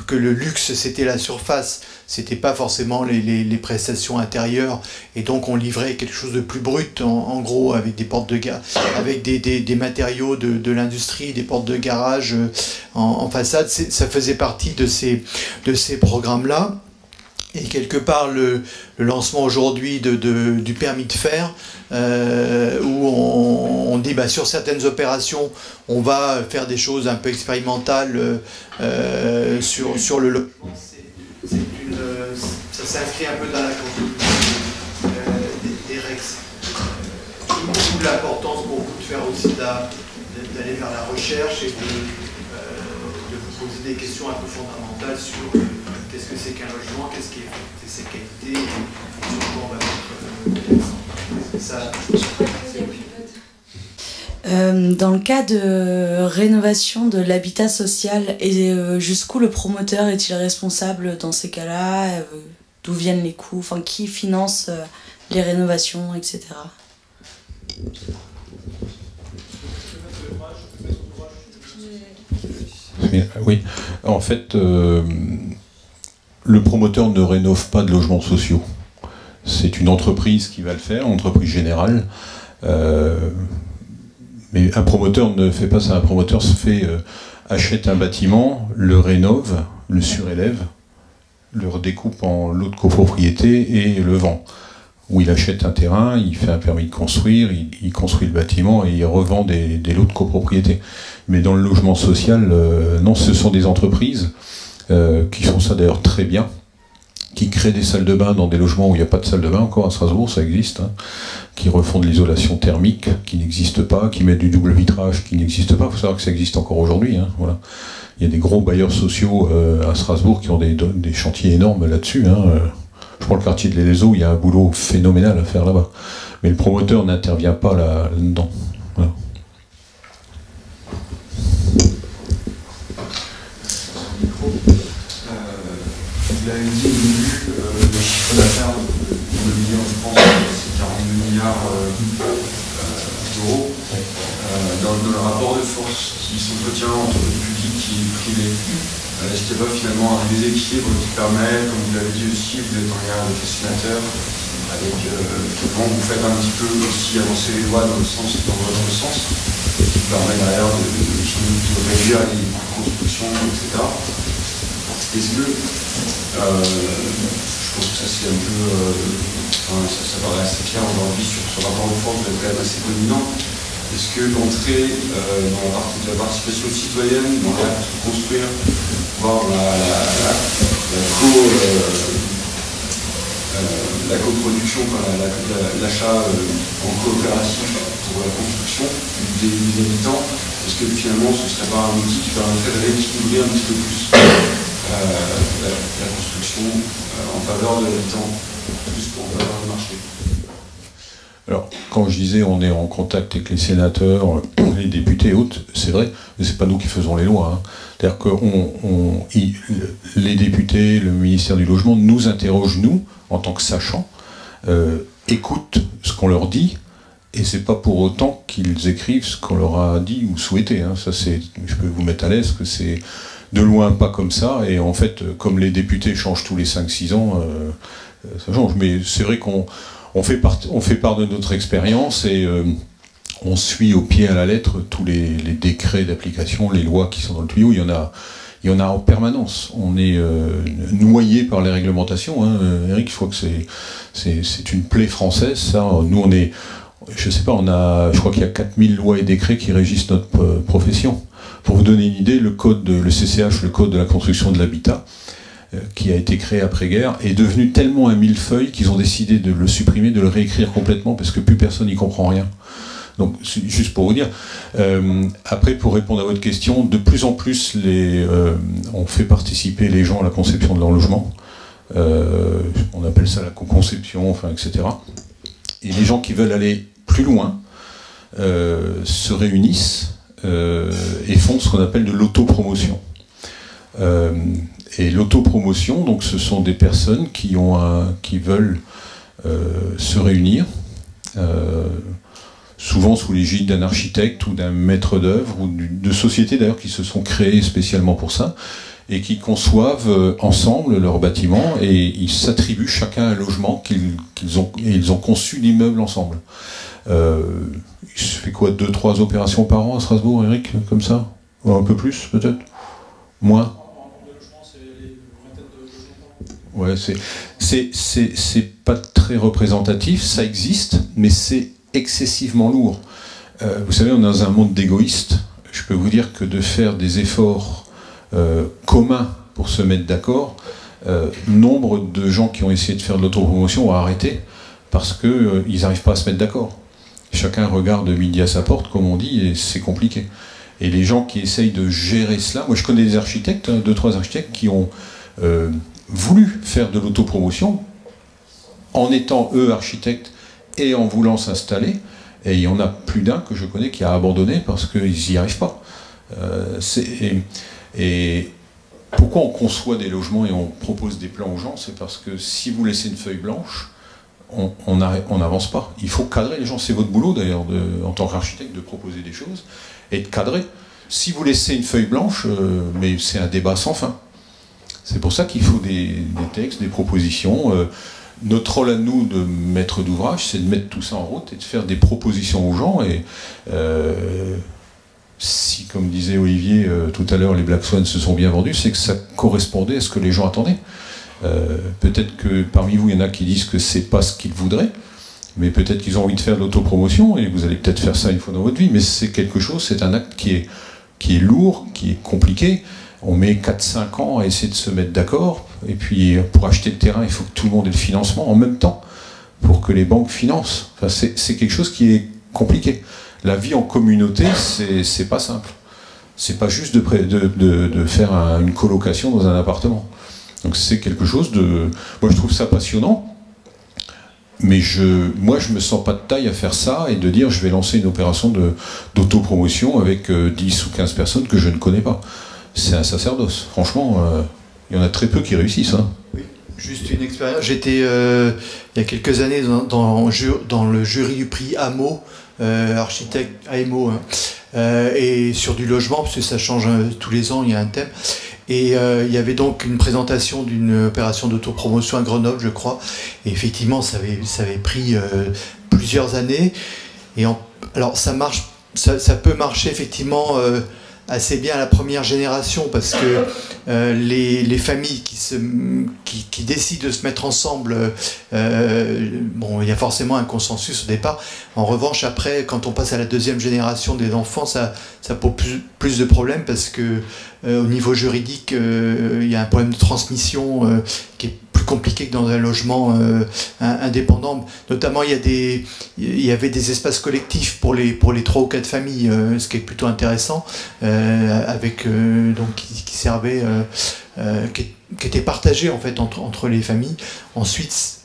que le luxe c'était la surface, c'était pas forcément les prestations intérieures, et donc on livrait quelque chose de plus brut, en gros, avec des portes de avec des matériaux de l'industrie, des portes de garage en façade. Ça faisait partie de ces programmes-là. Et quelque part, le lancement aujourd'hui du permis de faire, où on dit sur certaines opérations, on va faire des choses un peu expérimentales sur le logement. Ça s'inscrit un peu dans la construction des REX. D'où l'importance pour vous de faire aussi d'aller vers la recherche et de vous poser des questions un peu fondamentales sur qu'est-ce que c'est qu'un logement, qu'est-ce qui est ses qualités, et sur quoi on va mettre ça. Dans le cas de rénovation de l'habitat social, jusqu'où le promoteur est-il responsable dans ces cas-là? D'où viennent les coûts? Enfin, qui finance les rénovations, etc. Oui, en fait, le promoteur ne rénove pas de logements sociaux. C'est une entreprise qui va le faire, une entreprise générale. Mais un promoteur ne fait pas ça. Un promoteur achète un bâtiment, le rénove, le surélève, le redécoupe en lots de copropriété et le vend. Ou il achète un terrain, il fait un permis de construire, il construit le bâtiment et il revend des lots de copropriété. Mais dans le logement social, non, ce sont des entreprises qui font ça d'ailleurs très bien, qui créent des salles de bain dans des logements où il n'y a pas de salle de bain encore à Strasbourg, ça existe, hein, qui refont de l'isolation thermique qui n'existe pas, qui mettent du double vitrage qui n'existe pas. Il faut savoir que ça existe encore aujourd'hui. Hein, voilà. Il y a des gros bailleurs sociaux à Strasbourg qui ont des chantiers énormes là-dessus. Hein. Je prends le quartier de l'Elezo, il y a un boulot phénoménal à faire là-bas. Mais le promoteur n'intervient pas là-dedans. Voilà. Vous l'avez dit au début, le chiffre d'affaires de l'immobilier en France, c'est 42 milliards d'euros. Dans le rapport de force qui s'entretient entre le public et le privé, est-ce qu'il n'y a pas finalement un déséquilibre qui permet, comme vous l'avez dit aussi, vous êtes en lien avec les sénateurs, avec comment vous faites un petit peu aussi avancer les lois dans votre sens, qui permet derrière de réduire les constructions, etc. Est-ce que, je pense que ça c'est un peu, ça paraît assez clair aujourd'hui sur ce rapport de force, vous êtes quand même assez dominant. Est-ce que l'entrée dans la participation citoyenne, dans l'acte de construire, voire la coproduction, l'achat en coopérative pour la construction des habitants, est-ce que finalement ce ne serait pas un outil qui permettrait de rééquilibrer un petit peu plus la construction en faveur de l'habitant, plus qu'en faveur du marché? Alors, quand je disais on est en contact avec les sénateurs, les députés et autres, c'est vrai, mais c'est pas nous qui faisons les lois. Hein. C'est-à-dire que les députés, le ministère du Logement nous interrogent, nous, en tant que sachants, écoutent ce qu'on leur dit, et c'est pas pour autant qu'ils écrivent ce qu'on leur a dit ou souhaité. Hein. Ça, je peux vous mettre à l'aise que c'est de loin pas comme ça, et en fait, comme les députés changent tous les 5-6 ans, ça change. Mais c'est vrai qu'on fait part de notre expérience et on suit au pied à la lettre tous les décrets d'application, les lois qui sont dans le tuyau. Il y en a en permanence. On est noyé par les réglementations. Hein. Eric, je crois que c'est une plaie française. Ça. Nous, on est, je sais pas, je crois qu'il y a 4000 lois et décrets qui régissent notre profession. Pour vous donner une idée, le CCH, le code de la construction de l'habitat, qui a été créé après-guerre, est devenu tellement un millefeuille qu'ils ont décidé de le supprimer, de le réécrire complètement, parce que plus personne n'y comprend rien. Donc, juste pour vous dire, après, pour répondre à votre question, de plus en plus, on fait participer les gens à la conception de leur logement. On appelle ça la co-conception, enfin, etc. Et les gens qui veulent aller plus loin se réunissent et font ce qu'on appelle de l'autopromotion. Et l'autopromotion, donc, ce sont des personnes qui veulent se réunir, souvent sous l'égide d'un architecte ou d'un maître d'œuvre, ou de sociétés d'ailleurs qui se sont créées spécialement pour ça, et qui conçoivent ensemble leur bâtiment, et ils s'attribuent chacun un logement ils ont conçu l'immeuble ensemble. Il se fait quoi, 2-3 opérations par an à Strasbourg, Eric, comme ça? Ou un peu plus, peut-être? Moins? Ouais, c'est pas très représentatif, ça existe, mais c'est excessivement lourd. Vous savez, on est dans un monde d'égoïstes. Je peux vous dire que de faire des efforts communs pour se mettre d'accord, nombre de gens qui ont essayé de faire de l'autopromotion ont arrêté parce qu'ils n'arrivent pas à se mettre d'accord. Chacun regarde midi à sa porte, comme on dit, et c'est compliqué. Et les gens qui essayent de gérer cela, moi je connais des architectes, 2-3 architectes qui ont voulu faire de l'autopromotion en étant eux architectes et en voulant s'installer, et il y en a plus d'un que je connais qui a abandonné parce qu'ils n'y arrivent pas. Et pourquoi on conçoit des logements et on propose des plans aux gens? C'est parce que si vous laissez une feuille blanche, on n'avance pas. Il faut cadrer les gens. C'est votre boulot d'ailleurs en tant qu'architecte de proposer des choses et de cadrer. Si vous laissez une feuille blanche, mais c'est un débat sans fin. C'est pour ça qu'il faut des textes, des propositions. Notre rôle à nous, de maître d'ouvrage, c'est de mettre tout ça en route et de faire des propositions aux gens. Et si, comme disait Olivier tout à l'heure, les Black Swan se sont bien vendus, c'est que ça correspondait à ce que les gens attendaient. Peut-être que parmi vous, il y en a qui disent que c'est pas ce qu'ils voudraient, mais peut-être qu'ils ont envie de faire de l'autopromotion, et vous allez peut-être faire ça une fois dans votre vie, mais c'est quelque chose, c'est un acte qui est lourd, qui est compliqué. On met 4-5 ans à essayer de se mettre d'accord, et puis pour acheter le terrain, il faut que tout le monde ait le financement en même temps, pour que les banques financent. Enfin, c'est quelque chose qui est compliqué. La vie en communauté, c'est pas simple. C'est pas juste de faire une colocation dans un appartement. Donc c'est quelque chose de... Moi je trouve ça passionnant, mais moi je me sens pas de taille à faire ça et de dire je vais lancer une opération d'autopromotion avec 10 ou 15 personnes que je ne connais pas. C'est un sacerdoce. Franchement, il y en a très peu qui réussissent. Hein. Oui, juste une expérience. J'étais il y a quelques années dans le jury du prix AMO, architecte AMO, et sur du logement, parce que ça change tous les ans, il y a un thème. Et il y avait donc une présentation d'une opération d'autopromotion à Grenoble, je crois. Et effectivement, ça avait pris plusieurs années. Et alors, ça peut marcher effectivement assez bien à la première génération, parce que les familles qui décident de se mettre ensemble, bon, il y a forcément un consensus au départ. En revanche, après, quand on passe à la deuxième génération des enfants, ça pose plus de problèmes, parce que au niveau juridique, il y a un problème de transmission qui est plus compliqué que dans un logement indépendant. Notamment, il y avait des espaces collectifs pour les 3 ou 4 familles, ce qui est plutôt intéressant, avec donc qui servait, qui était partagé en fait entre les familles. Ensuite,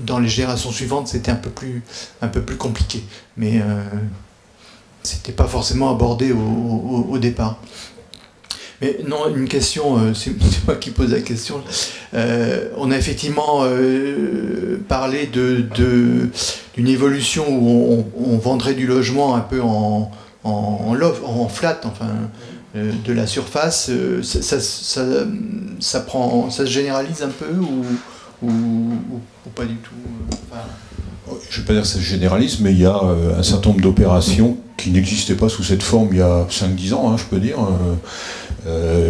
dans les générations suivantes, c'était un peu plus compliqué, mais c'était pas forcément abordé au départ. Mais non, une question, c'est moi qui pose la question. On a effectivement parlé d'une évolution où on vendrait du logement un peu en flat, enfin, de la surface. Ça se généralise un peu ou pas du tout, enfin... Je ne vais pas dire que ça se généralise, mais il y a un certain nombre d'opérations qui n'existaient pas sous cette forme il y a 5-10 ans, hein, je peux dire.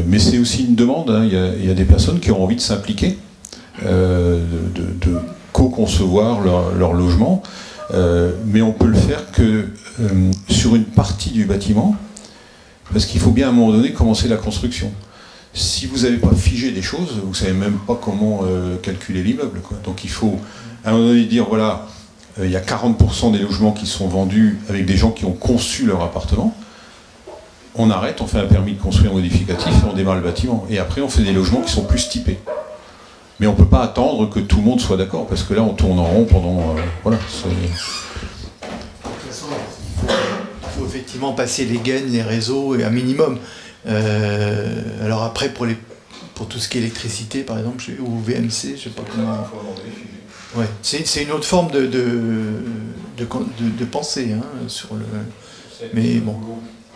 Mais c'est aussi une demande. Hein. Il y a des personnes qui ont envie de s'impliquer, de co-concevoir leur logement, mais on peut le faire que sur une partie du bâtiment, parce qu'il faut bien à un moment donné commencer la construction. Si vous n'avez pas figé des choses, vous ne savez même pas comment calculer l'immeuble. Donc il faut à un moment donné dire, voilà, il y a 40% des logements qui sont vendus avec des gens qui ont conçu leur appartement. On arrête, on fait un permis de construire modificatif et on démarre le bâtiment. Et après, on fait des logements qui sont plus typés. Mais on ne peut pas attendre que tout le monde soit d'accord, parce que là, on tourne en rond pendant... voilà, il faut effectivement passer les gaines, les réseaux, et un minimum. Alors après, pour tout ce qui est électricité, par exemple, ou VMC, je ne sais pas comment... Ouais, c'est une autre forme de pensée, hein, sur le... Mais bon...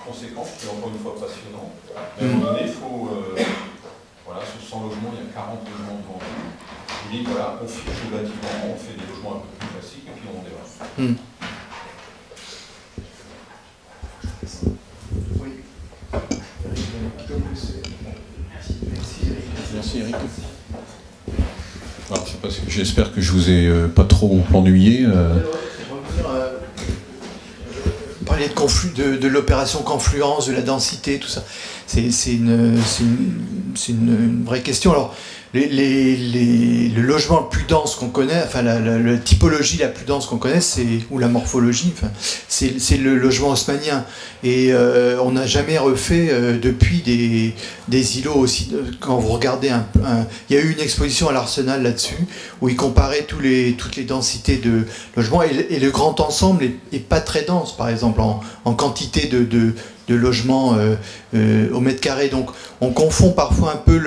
Conséquent, qui est encore une fois passionnant. À un moment donné, il faut... voilà, sur 100 logements, il y a 40 logements devant vous. Il dit, voilà, on fiche le bâtiment, on fait des logements un peu plus classiques, et puis on démarre. Merci Eric. Alors, j'espère que je vous ai pas trop ennuyé. Parler de l'opération Confluence, de la densité, tout ça, c'est une vraie question. Alors, le logement le plus dense qu'on connaît, enfin la typologie la plus dense qu'on connaît, ou la morphologie, enfin, c'est le logement haussmannien. Et on n'a jamais refait depuis des îlots aussi. Quand vous regardez il y a eu une exposition à l'Arsenal là-dessus, où ils comparaient toutes les densités de logements, et le grand ensemble est pas très dense, par exemple, en quantité de logements au mètre carré. Donc on confond parfois un peu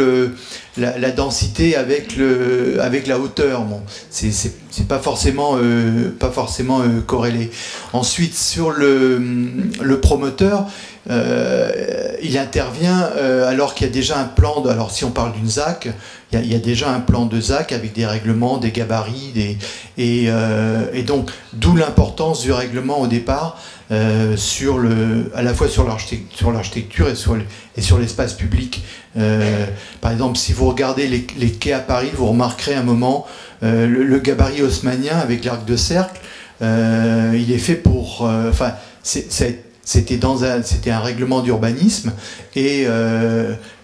la densité avec la hauteur. Bon, c'est pas forcément corrélé. Ensuite, sur le promoteur, il intervient alors qu'il y a déjà un plan alors si on parle d'une ZAC, il y a déjà un plan de ZAC avec des règlements, des gabarits, et donc d'où l'importance du règlement au départ, à la fois sur l'architecture et sur l'espace public. Par exemple, si vous regardez les quais à Paris, vous remarquerez un moment le gabarit haussmannien avec l'arc de cercle. Il est fait pour... c'était un règlement d'urbanisme, et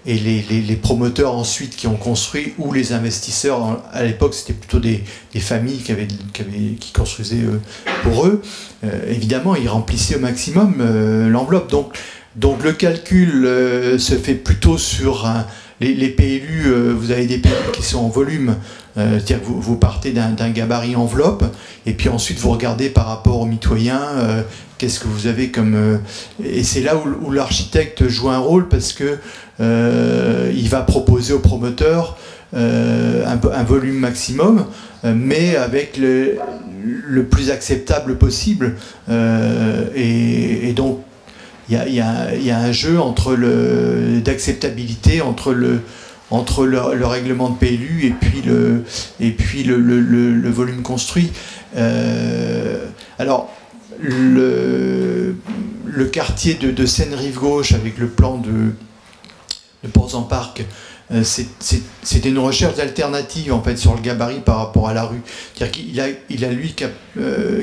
les promoteurs ensuite qui ont construit, ou les investisseurs, à l'époque c'était plutôt des familles qui construisaient pour eux, évidemment ils remplissaient au maximum l'enveloppe. Donc le calcul se fait plutôt sur les PLU. Vous avez des PLU qui sont en volume, c'est-à-dire que vous partez d'un gabarit enveloppe, et puis ensuite vous regardez par rapport au mitoyen, qu'est-ce que vous avez comme... et c'est là où l'architecte joue un rôle, parce que il va proposer au promoteur un volume maximum, mais avec le plus acceptable possible. Et donc il y a un jeu d'acceptabilité entre le règlement de PLU et puis le volume construit. Alors le quartier de Seine-Rive-Gauche, avec le plan de Ports-en-Parc, c'était une recherche d'alternative en fait sur le gabarit par rapport à la rue. C'est-à-dire qu'il a lui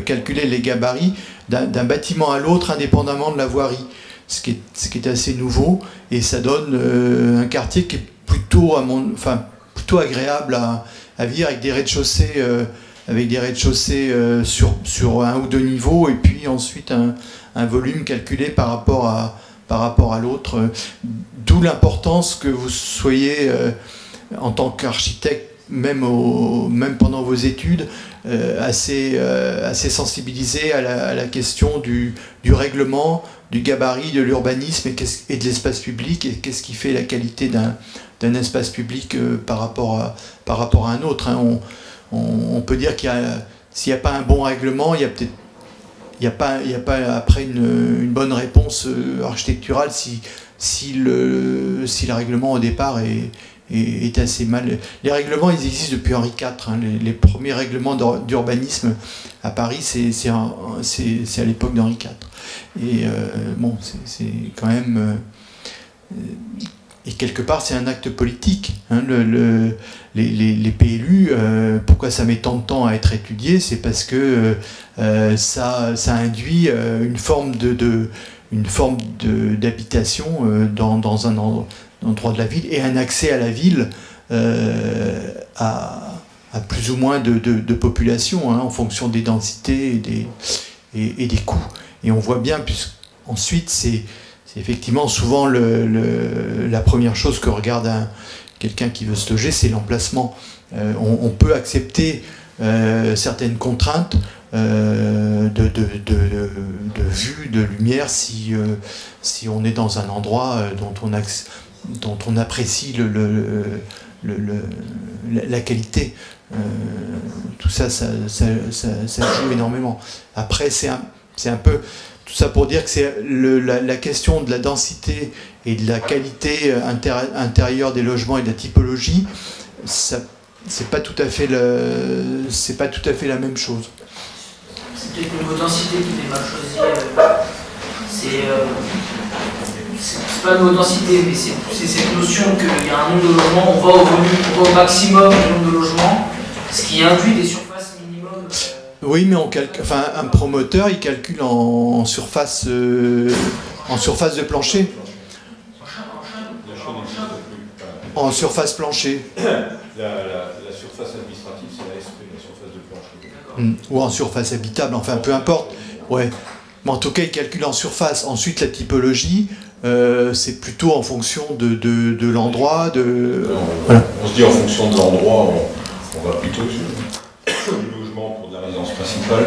calculé les gabarits d'un bâtiment à l'autre indépendamment de la voirie, ce qui est assez nouveau, et ça donne un quartier qui est plutôt agréable à vivre, avec des rez-de-chaussée sur un ou deux niveaux, et puis ensuite un volume calculé par rapport à l'autre. D'où l'importance que vous soyez, en tant qu'architecte, même pendant vos études, assez sensibilisé à la question du règlement, du gabarit, de l'urbanisme et de l'espace public, et qu'est-ce qui fait la qualité d'un espace public par rapport à un autre, hein. On peut dire s'il n'y a pas un bon règlement, il n'y a pas après une bonne réponse architecturale si le règlement au départ est assez mal. Les règlements, ils existent depuis Henri IV. Hein. Les premiers règlements d'urbanisme à Paris, c'est à l'époque d'Henri IV. Et bon, c'est quand même... et quelque part, c'est un acte politique. Hein. Les PLU, pourquoi ça met tant de temps à être étudié? C'est parce que ça induit une forme d'habitation dans un endroit de la ville, et un accès à la ville à plus ou moins de population, hein, en fonction des densités et des coûts. Et on voit bien, puisqu'ensuite c'est effectivement souvent la première chose que regarde quelqu'un qui veut se loger, c'est l'emplacement. On peut accepter certaines contraintes de vue, de lumière, si on est dans un endroit dont on apprécie la qualité. Tout ça joue énormément. Après, c'est un peu tout ça pour dire que c'est la question de la densité et de la qualité intérieure des logements et de la typologie. C'est pas tout à fait la même chose. C'est peut-être le mot densité qui n'est mal choisi. C'est pas le mot densité, mais c'est cette notion qu'il y a un nombre de logements, on va au maximum du nombre de logements, ce qui induit des surfaces minimum. Oui, mais un promoteur, il calcule en surface de plancher. En surface plancher. La surface administrative, c'est la SP, la surface de plancher. Ou en surface habitable, enfin peu importe. Ouais. Mais en tout cas, il calcule en surface. Ensuite, la typologie, c'est plutôt en fonction de l'endroit. Voilà. On se dit en fonction de l'endroit, on va plutôt sur le logement pour de la résidence principale.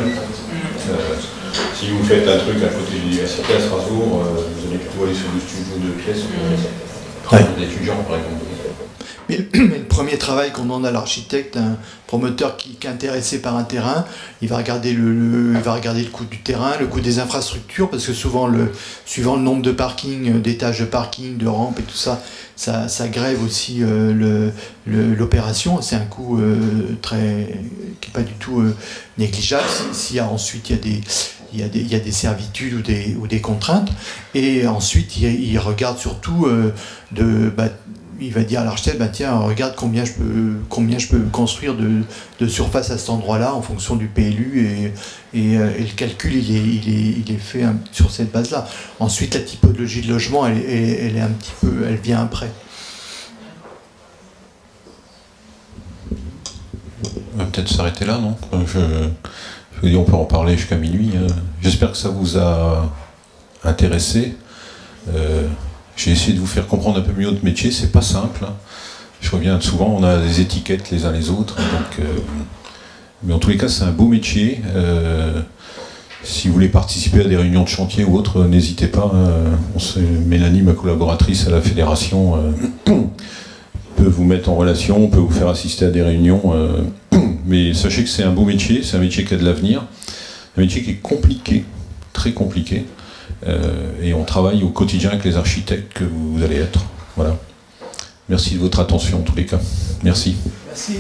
Si vous faites un truc à côté de l'université à Strasbourg, vous allez plutôt aller sur du studio de pièces d'étudiants, par exemple. Mais le premier travail qu'on demande à l'architecte, un promoteur qui est intéressé par un terrain, il va regarder le coût du terrain, le coût des infrastructures, parce que souvent, suivant le nombre de parkings, d'étages de parking, de rampes et tout ça, ça grève aussi l'opération. C'est un coût qui n'est pas du tout négligeable. Ensuite il y a des servitudes ou des contraintes. Et ensuite, il regarde surtout il va dire à l'architecte, tiens, regarde combien je peux construire de surface à cet endroit-là en fonction du PLU, et le calcul il est fait sur cette base-là. Ensuite, la typologie de logement, elle vient après. On va peut-être s'arrêter là, non? Je veux dire, on peut en parler jusqu'à minuit. J'espère que ça vous a intéressé. J'ai essayé de vous faire comprendre un peu mieux notre métier, c'est pas simple. Je reviens souvent, on a des étiquettes les uns les autres, mais en tous les cas c'est un beau métier. Si vous voulez participer à des réunions de chantier ou autres, n'hésitez pas. Mélanie, ma collaboratrice à la fédération, peut vous mettre en relation, on peut vous faire assister à des réunions. Mais sachez que c'est un beau métier, c'est un métier qui a de l'avenir, un métier qui est compliqué, très compliqué. Et on travaille au quotidien avec les architectes que vous allez être. Voilà. Merci de votre attention en tous les cas. Merci. Merci.